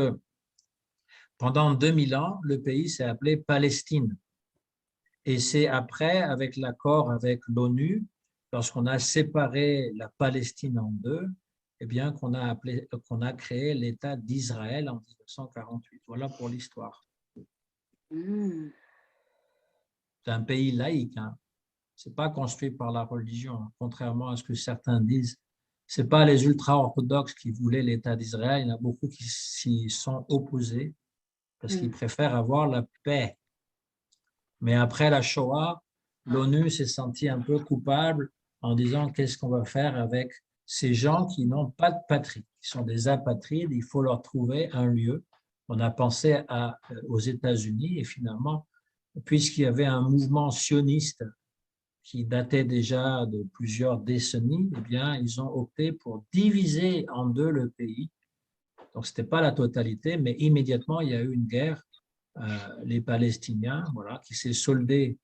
pendant 2000 ans, le pays s'est appelé Palestine. Et c'est après, avec l'accord avec l'ONU, lorsqu'on a séparé la Palestine en deux, eh bien, qu'on a créé l'État d'Israël en 1948. Voilà pour l'histoire. C'est un pays laïque, hein. Ce n'est pas construit par la religion, contrairement à ce que certains disent. Ce n'est pas les ultra-orthodoxes qui voulaient l'État d'Israël. Il y en a beaucoup qui s'y sont opposés parce qu'ils préfèrent avoir la paix. Mais après la Shoah, l'ONU s'est sentie un peu coupable en disant qu'est-ce qu'on va faire avec ces gens qui n'ont pas de patrie, qui sont des apatrides, il faut leur trouver un lieu. On a pensé aux États-Unis et finalement, puisqu'il y avait un mouvement sioniste qui datait déjà de plusieurs décennies, eh bien, ils ont opté pour diviser en deux le pays. Donc, ce n'était pas la totalité, mais immédiatement, il y a eu une guerre, les Palestiniens, voilà, qui s'est soldée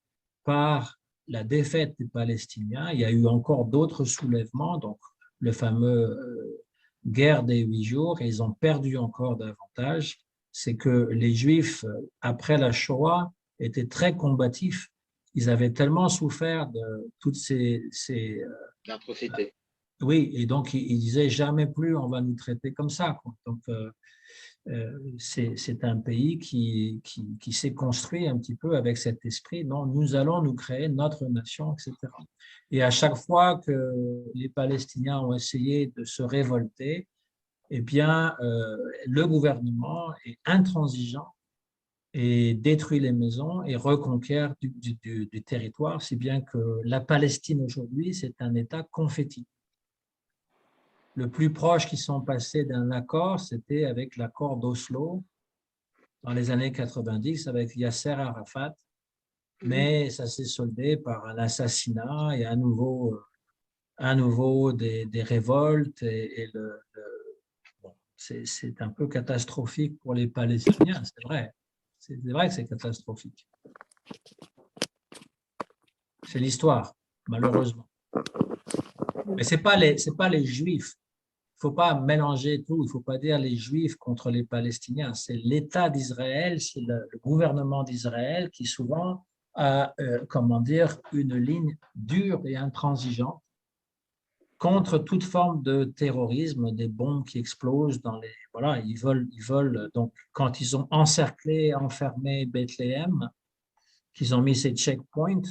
par la défaite des Palestiniens. Il y a eu encore d'autres soulèvements, donc le fameux guerre des 8 jours, et ils ont perdu encore davantage. C'est que les Juifs, après la Shoah, étaient très combatifs. Ils avaient tellement souffert de toutes ces atrocités. Oui, et donc ils disaient jamais plus on va nous traiter comme ça, quoi. Donc c'est un pays qui s'est construit un petit peu avec cet esprit, non, nous allons nous créer notre nation, etc. Et à chaque fois que les Palestiniens ont essayé de se révolter, eh bien le gouvernement est intransigeant et détruit les maisons et reconquiert du territoire, si bien que la Palestine aujourd'hui, c'est un État confetti. Le plus proche qu'ils sont passés d'un accord, c'était avec l'accord d'Oslo dans les années 90 avec Yasser Arafat mais ça s'est soldé par un assassinat et à nouveau des révoltes. Bon, c'est un peu catastrophique pour les Palestiniens, c'est vrai. C'est vrai que c'est catastrophique. C'est l'histoire, malheureusement. Mais ce n'est pas les Juifs. Il ne faut pas mélanger tout. Il ne faut pas dire les Juifs contre les Palestiniens. C'est l'État d'Israël, c'est le gouvernement d'Israël qui souvent a, comment dire, une ligne dure et intransigeante contre toute forme de terrorisme, des bombes qui explosent dans les… Voilà, ils veulent donc, quand ils ont encerclé, enfermé Bethléem, qu'ils ont mis ces checkpoints,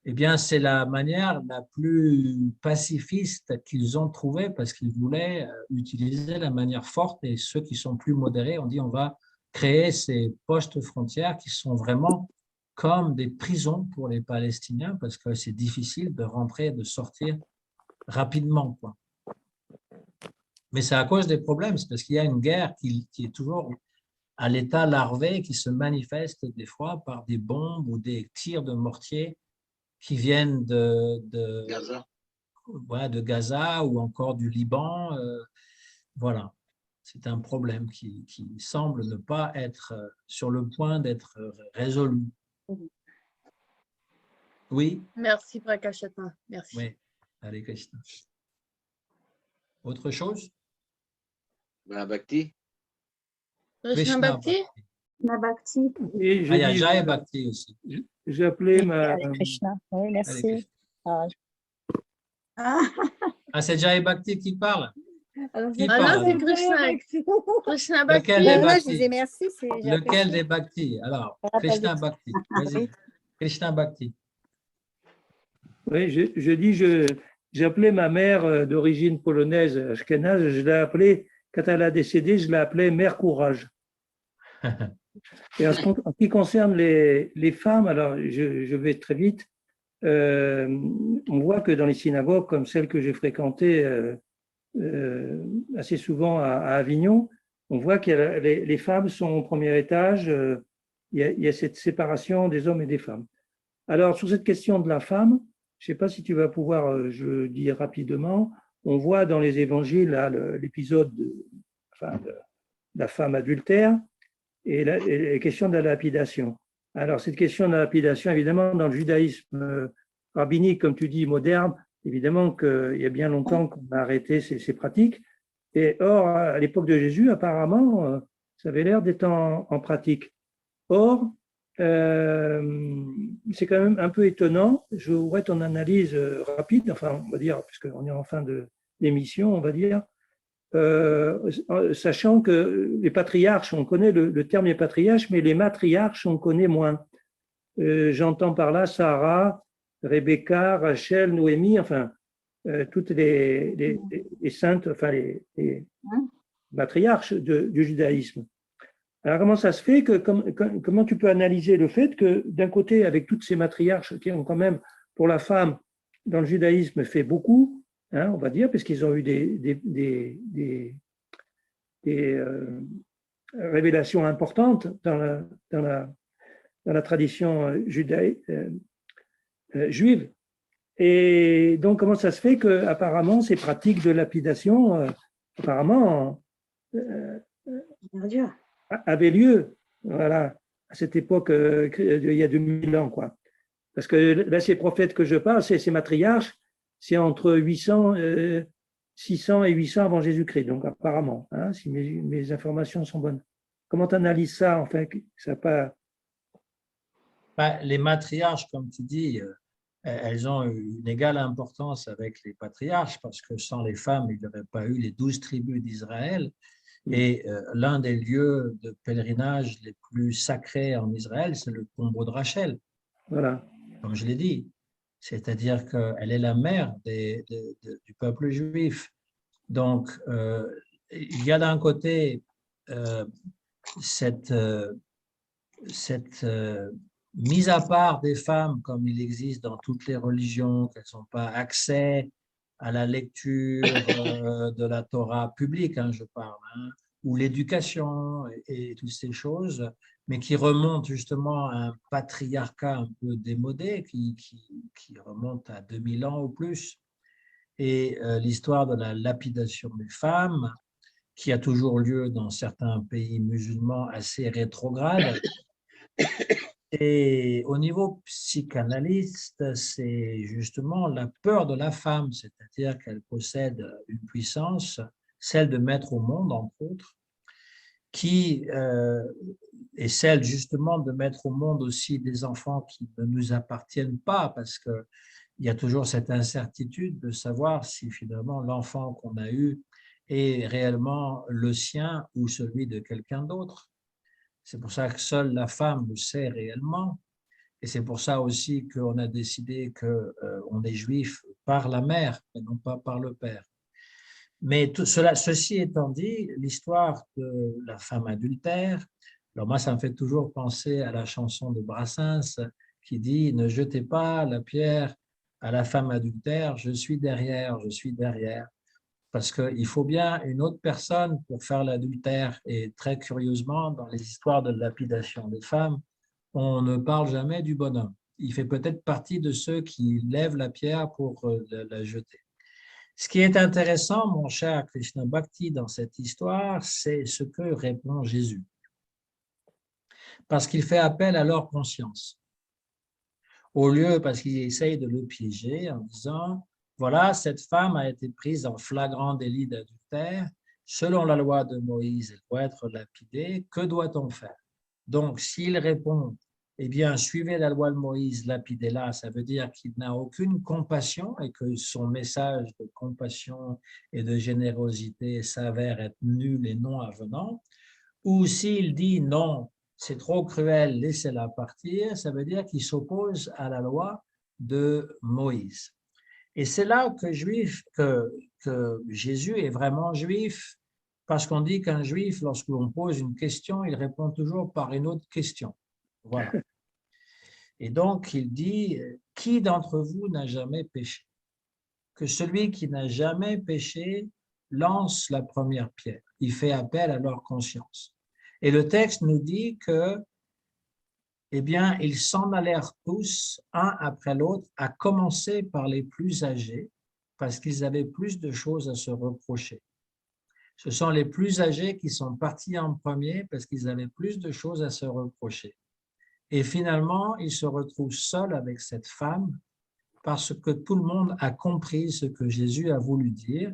eh bien, c'est la manière la plus pacifiste qu'ils ont trouvée parce qu'ils voulaient utiliser la manière forte et ceux qui sont plus modérés ont dit on va créer ces postes frontières qui sont vraiment comme des prisons pour les Palestiniens parce que c'est difficile de rentrer et de sortir rapidement, quoi. Mais c'est à cause des problèmes, c'est parce qu'il y a une guerre qui est toujours à l'état larvé, qui se manifeste des fois par des bombes ou des tirs de mortier qui viennent de Gaza ou encore du Liban. Voilà, c'est un problème qui semble ne pas être sur le point d'être résolu. Oui? Merci, Prakashata. Merci. Oui, allez, Krishna. Autre chose? Bhakti. Krishna Bhakti? Bhakti. Et il y a Jai Bhakti aussi. J'ai appelé ma… Hare Krishna. Oui, merci. C'est Jai Bhakti qui parle? Qui Non, parle? c'est Krishna. Krishna Bhakti. Lequel des Moi, je Bhakti? disais merci. Lequel des Bhakti? Alors, Krishna Bhakti. Vas-y. Krishna Bhakti. Oui, j'ai appelé ma mère d'origine polonaise, ashkénaze, je l'ai appelée, quand elle a décédé, je l'ai appelée Mère Courage. Et en ce qui concerne les femmes, alors je vais très vite, on voit que dans les synagogues, comme celles que j'ai fréquentées assez souvent à Avignon, on voit que les femmes sont au premier étage, il y a cette séparation des hommes et des femmes. Alors, sur cette question de la femme, je ne sais pas si tu vas pouvoir, je le dis rapidement, on voit dans les évangiles l'épisode de la femme adultère et la question de la lapidation. Alors, cette question de la lapidation, évidemment, dans le judaïsme rabbinique, comme tu dis, moderne, évidemment qu'il y a bien longtemps qu'on a arrêté ces pratiques. Et or, à l'époque de Jésus, apparemment, ça avait l'air d'être en pratique. Or, c'est quand même un peu étonnant. Je voudrais ton analyse rapide, enfin, on va dire, puisqu'on est en fin d'émission, on va dire, sachant que les patriarches, on connaît le terme des patriarches, mais les matriarches, on connaît moins. J'entends par là Sarah, Rebecca, Rachel, Noémie, enfin, toutes les saintes, enfin, les matriarches du judaïsme. Alors, comment ça se fait comment tu peux analyser le fait que, d'un côté, avec toutes ces matriarches qui ont quand même, pour la femme, dans le judaïsme, fait beaucoup, on va dire, parce qu'ils ont eu des révélations importantes dans la tradition juive. Et donc, comment ça se fait qu'apparemment, ces pratiques de lapidation, apparemment, avait lieu, voilà, à cette époque, il y a 2000 ans, quoi. Parce que là, ces prophètes que je parle, ces matriarches, c'est entre 600 et 800 avant Jésus-Christ, donc apparemment, si mes informations sont bonnes. Comment tu analyses ça, en fait, ça pas… Les matriarches, comme tu dis, elles ont une égale importance avec les patriarches, parce que sans les femmes, il n'y aurait pas eu les 12 tribus d'Israël. Et l'un des lieux de pèlerinage les plus sacrés en Israël, c'est le tombeau de Rachel. Voilà. Comme je l'ai dit. C'est-à-dire qu'elle est la mère du peuple juif. Donc, il y a d'un côté cette mise à part des femmes, comme il existe dans toutes les religions, qu'elles n'ont pas accès à la lecture de la Torah publique, je parle, ou l'éducation et toutes ces choses, mais qui remonte justement à un patriarcat un peu démodé, qui remonte à 2000 ans ou plus, et l'histoire de la lapidation des femmes, qui a toujours lieu dans certains pays musulmans assez rétrogrades. Et au niveau psychanalyste, c'est justement la peur de la femme, c'est-à-dire qu'elle possède une puissance, celle de mettre au monde, entre autres, qui est celle justement de mettre au monde aussi des enfants qui ne nous appartiennent pas, parce qu'il y a toujours cette incertitude de savoir si finalement l'enfant qu'on a eu est réellement le sien ou celui de quelqu'un d'autre. C'est pour ça que seule la femme le sait réellement. Et c'est pour ça aussi qu'on a décidé qu'on est juif par la mère et non pas par le père. Mais ceci étant dit, l'histoire de la femme adultère, alors moi, ça me fait toujours penser à la chanson de Brassens qui dit « Ne jetez pas la pierre à la femme adultère, je suis derrière, je suis derrière ». Parce qu'il faut bien une autre personne pour faire l'adultère. Et très curieusement, dans les histoires de lapidation des femmes, on ne parle jamais du bonhomme. Il fait peut-être partie de ceux qui lèvent la pierre pour la jeter. Ce qui est intéressant, mon cher Krishna Bhakti, dans cette histoire, c'est ce que répond Jésus. Parce qu'il fait appel à leur conscience. Au lieu, parce qu'il essaye de le piéger en disant « Voilà, cette femme a été prise en flagrant délit d'adultère. Selon la loi de Moïse, elle doit être lapidée. Que doit-on faire ?» Donc, s'il répond « Eh bien, suivez la loi de Moïse, lapidez-la », ça veut dire qu'il n'a aucune compassion et que son message de compassion et de générosité s'avère être nul et non avenant. Ou s'il dit « Non, c'est trop cruel, laissez-la partir », ça veut dire qu'il s'oppose à la loi de Moïse. Et c'est là que Jésus est vraiment juif, parce qu'on dit qu'un juif, lorsqu'on pose une question, il répond toujours par une autre question. Voilà. Et donc, il dit, qui d'entre vous n'a jamais péché? Que celui qui n'a jamais péché lance la première pierre. Il fait appel à leur conscience. Et le texte nous dit que, eh bien, ils s'en allèrent tous, un après l'autre, à commencer par les plus âgés, parce qu'ils avaient plus de choses à se reprocher. Ce sont les plus âgés qui sont partis en premier parce qu'ils avaient plus de choses à se reprocher. Et finalement, ils se retrouvent seuls avec cette femme parce que tout le monde a compris ce que Jésus a voulu dire,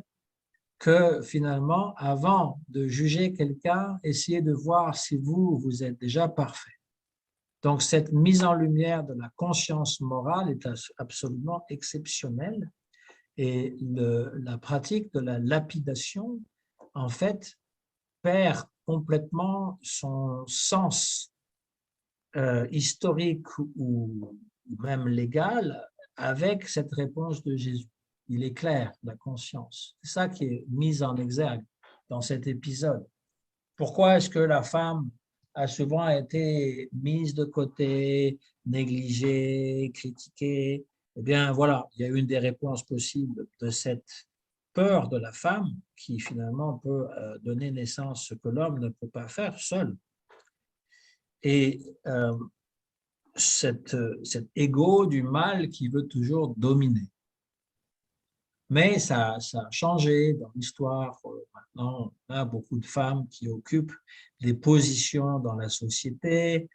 que finalement, avant de juger quelqu'un, essayez de voir si vous êtes déjà parfait. Donc, cette mise en lumière de la conscience morale est absolument exceptionnelle et la pratique de la lapidation, en fait, perd complètement son sens historique ou même légal avec cette réponse de Jésus. Il est clair, la conscience. C'est ça qui est mis en exergue dans cet épisode. Pourquoi est-ce que la femme a souvent été mise de côté, négligée, critiquée? Eh bien, voilà, il y a une des réponses possibles de cette peur de la femme qui finalement peut donner naissance à ce que l'homme ne peut pas faire seul. Et cet ego du mal qui veut toujours dominer. Mais ça a changé dans l'histoire. Maintenant, on a beaucoup de femmes qui occupent des positions dans la société,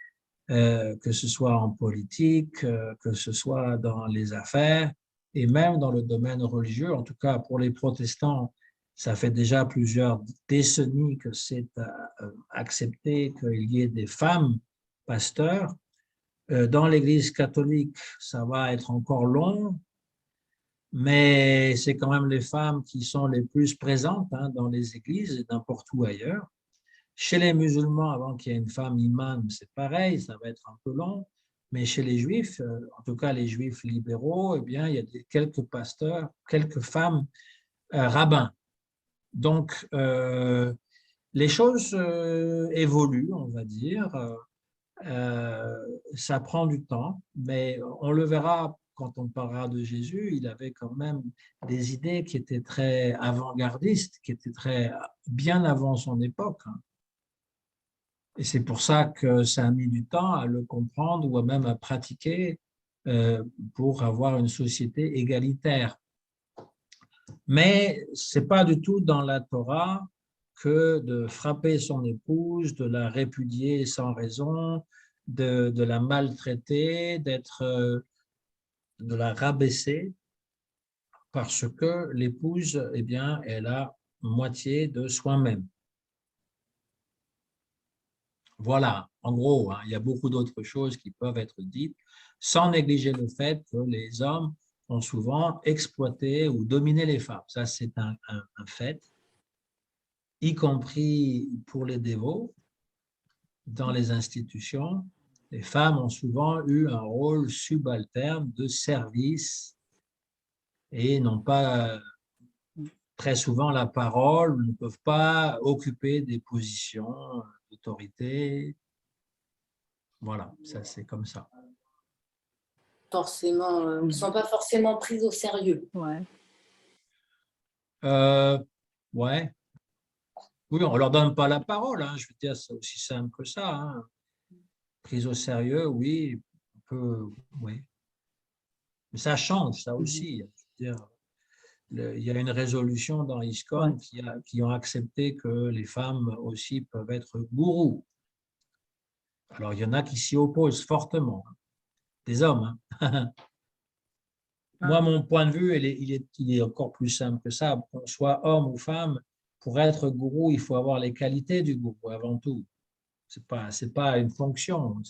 que ce soit en politique, que ce soit dans les affaires, et même dans le domaine religieux. En tout cas, pour les protestants, ça fait déjà plusieurs décennies que c'est accepté qu'il y ait des femmes pasteurs. Dans l'Église catholique, ça va être encore long, mais c'est quand même les femmes qui sont les plus présentes dans les églises et n'importe où ailleurs. Chez les musulmans, avant qu'il y ait une femme imam, c'est pareil, ça va être un peu long, mais chez les juifs, en tout cas les juifs libéraux, eh bien, il y a quelques pasteurs, quelques femmes rabbins. Donc, les choses évoluent, on va dire. Ça prend du temps, mais on le verra quand on parlera de Jésus. Il avait quand même des idées qui étaient très avant-gardistes, qui étaient très bien avant son époque. Et c'est pour ça que ça a mis du temps à le comprendre ou même à pratiquer pour avoir une société égalitaire. Mais ce n'est pas du tout dans la Torah que de frapper son épouse, de la répudier sans raison, de la maltraiter, de la rabaisser, parce que l'épouse, eh bien, elle a moitié de soi-même. Voilà, en gros, hein, il y a beaucoup d'autres choses qui peuvent être dites, sans négliger le fait que les hommes ont souvent exploité ou dominé les femmes. Ça, c'est un fait, y compris pour les dévots. Dans les institutions, les femmes ont souvent eu un rôle subalterne de service et n'ont pas très souvent la parole, ne peuvent pas occuper des positions d'autorité. Voilà, ça c'est comme ça. Forcément, ils ne sont pas forcément pris au sérieux. Ouais. Ouais. Oui, on ne leur donne pas la parole, hein. Je veux dire, c'est aussi simple que ça. Hein. Prise au sérieux, oui, un peu, oui. Mais ça change, ça aussi. Je veux dire, il y a une résolution dans ISKCON qui ont accepté que les femmes aussi peuvent être gourous. Alors, il y en a qui s'y opposent fortement, hein. Des hommes. Hein. Moi, mon point de vue, il est encore plus simple que ça. Qu'on soit homme ou femme, pour être gourou, il faut avoir les qualités du gourou avant tout. C'est pas une fonction.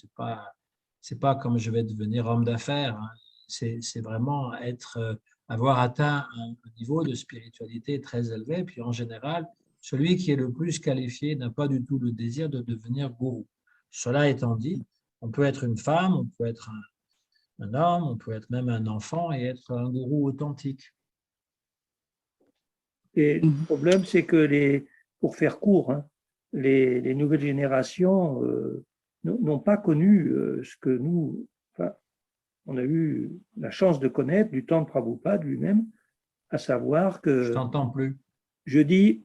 C'est pas comme je vais devenir homme d'affaires. Hein. C'est vraiment avoir atteint un niveau de spiritualité très élevé. Puis en général, celui qui est le plus qualifié n'a pas du tout le désir de devenir gourou. Cela étant dit, on peut être une femme, on peut être un homme, on peut être même un enfant et être un gourou authentique. Et le problème, c'est que pour faire court, hein, les nouvelles générations n'ont pas connu ce que nous, enfin, on a eu la chance de connaître du temps de Prabhupada lui-même, à savoir que… Je t'entends plus. Je dis,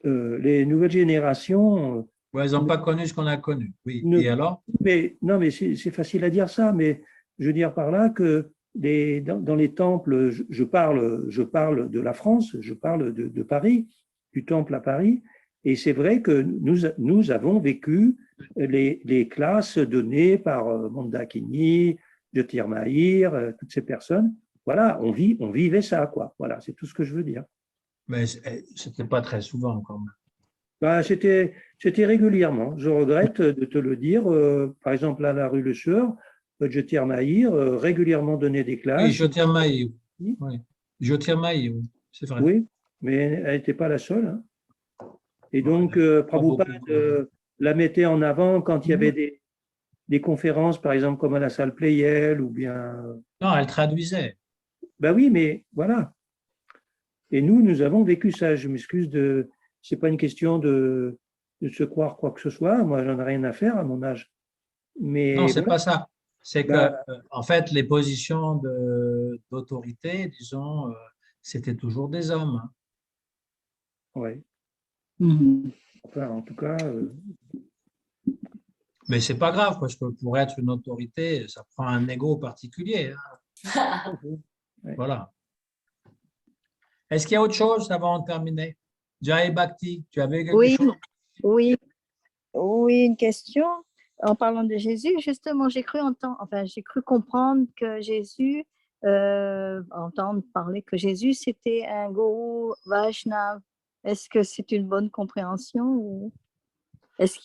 les nouvelles générations… Ouais, elles n'ont pas connu ce qu'on a connu. Oui. Et alors? Mais, non, mais c'est facile à dire ça, mais je veux dire par là que dans les temples, je parle de la France, je parle de Paris, du temple à Paris, et c'est vrai que nous avons vécu les classes données par Mandakini, Jyotirmaïr, toutes ces personnes. Voilà, on vivait ça, quoi. Voilà, c'est tout ce que je veux dire. Mais c'était pas très souvent quand même. Bah, c'était régulièrement. Je regrette de te le dire. Par exemple, à la rue Le Sueur, Jyotirmaïr régulièrement donnait des classes. Oui, Jyotirmaïr, oui. Jyotirmaïr, oui, c'est vrai. Oui, mais elle n'était pas la seule. Hein. Et donc, Prabhupada la mettait en avant quand il y avait des conférences, par exemple, comme à la salle Pleyel ou bien… Non, elle traduisait. Ben oui, mais voilà. Et nous avons vécu ça. Je m'excuse de… Ce n'est pas une question de se croire quoi que ce soit. Moi, j'en ai rien à faire à mon âge. Mais non, c'est voilà. pas ça. C'est que, en fait, les positions d'autorité, disons, c'était toujours des hommes. Hein. Oui. Enfin, en tout cas… Mais c'est pas grave, parce que pour être une autorité, ça prend un ego particulier. Hein. Voilà. Est-ce qu'il y a autre chose avant de terminer? Jai Bhakti, tu avais quelque chose? Oui, une question. En parlant de Jésus, justement, j'ai cru comprendre que Jésus, entendre parler que Jésus, c'était un gourou Vaishnav. Est-ce que c'est une bonne compréhension ou est-ce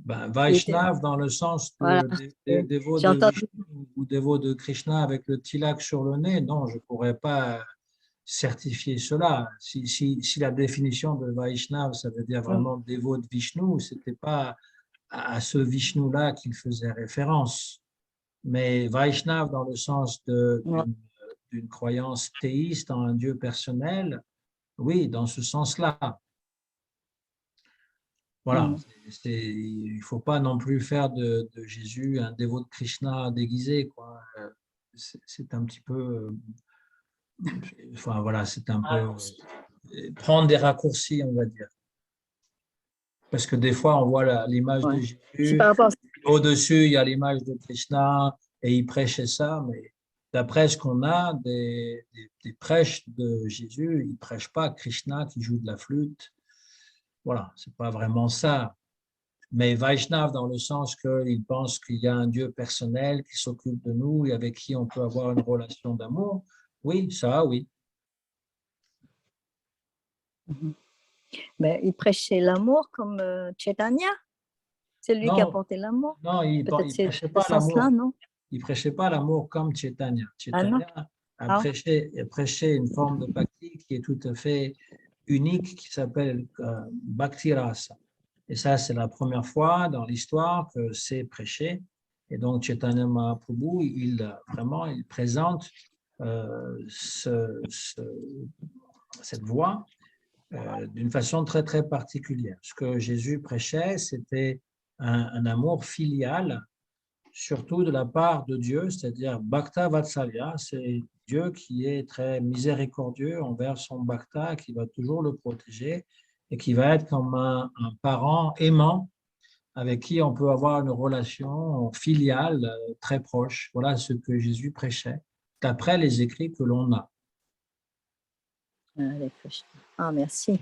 Vaishnav dans le sens de dévot de Vishnu ou dévot de Krishna avec le tilak sur le nez, non, je ne pourrais pas certifier cela. Si la définition de Vaishnav, ça veut dire vraiment dévot de Vishnu, ce n'était pas à ce Vishnu-là qu'il faisait référence. Mais Vaishnav dans le sens d'une croyance théiste en un Dieu personnel, oui, dans ce sens-là. Voilà, il ne faut pas non plus faire de Jésus un dévot de Krishna déguisé, quoi. C'est un petit peu… Enfin, voilà, c'est un peu… prendre des raccourcis, on va dire. Parce que des fois, on voit l'image de Jésus, par rapport au-dessus, il y a l'image de Krishna, et il prêchait ça, mais d'après ce qu'on a des prêches de Jésus, il ne prêche pas Krishna qui joue de la flûte. Voilà, ce n'est pas vraiment ça. Mais Vaishnav, dans le sens qu'il pense qu'il y a un Dieu personnel qui s'occupe de nous et avec qui on peut avoir une relation d'amour, oui, ça, oui. Mais il prêchait l'amour comme Chaitanya. C'est lui qui Non, apportait l'amour. non, il Peut-être ne c'est prêchait de pas ce sens-là, l'amour. non? Il ne prêchait pas l'amour comme Chaitanya. Chaitanya a prêché une forme de bhakti qui est tout à fait unique, qui s'appelle Bhakti Rasa. Et ça, c'est la première fois dans l'histoire que c'est prêché. Et donc, Chaitanya Mahaprabhu, il présente cette voie d'une façon très, très particulière. Ce que Jésus prêchait, c'était un amour filial, surtout de la part de Dieu, c'est-à-dire Bhakta Vatsalya, c'est Dieu qui est très miséricordieux envers son Bhakta, qui va toujours le protéger et qui va être comme un parent aimant avec qui on peut avoir une relation filiale très proche. Voilà ce que Jésus prêchait, d'après les écrits que l'on a. Ah, merci.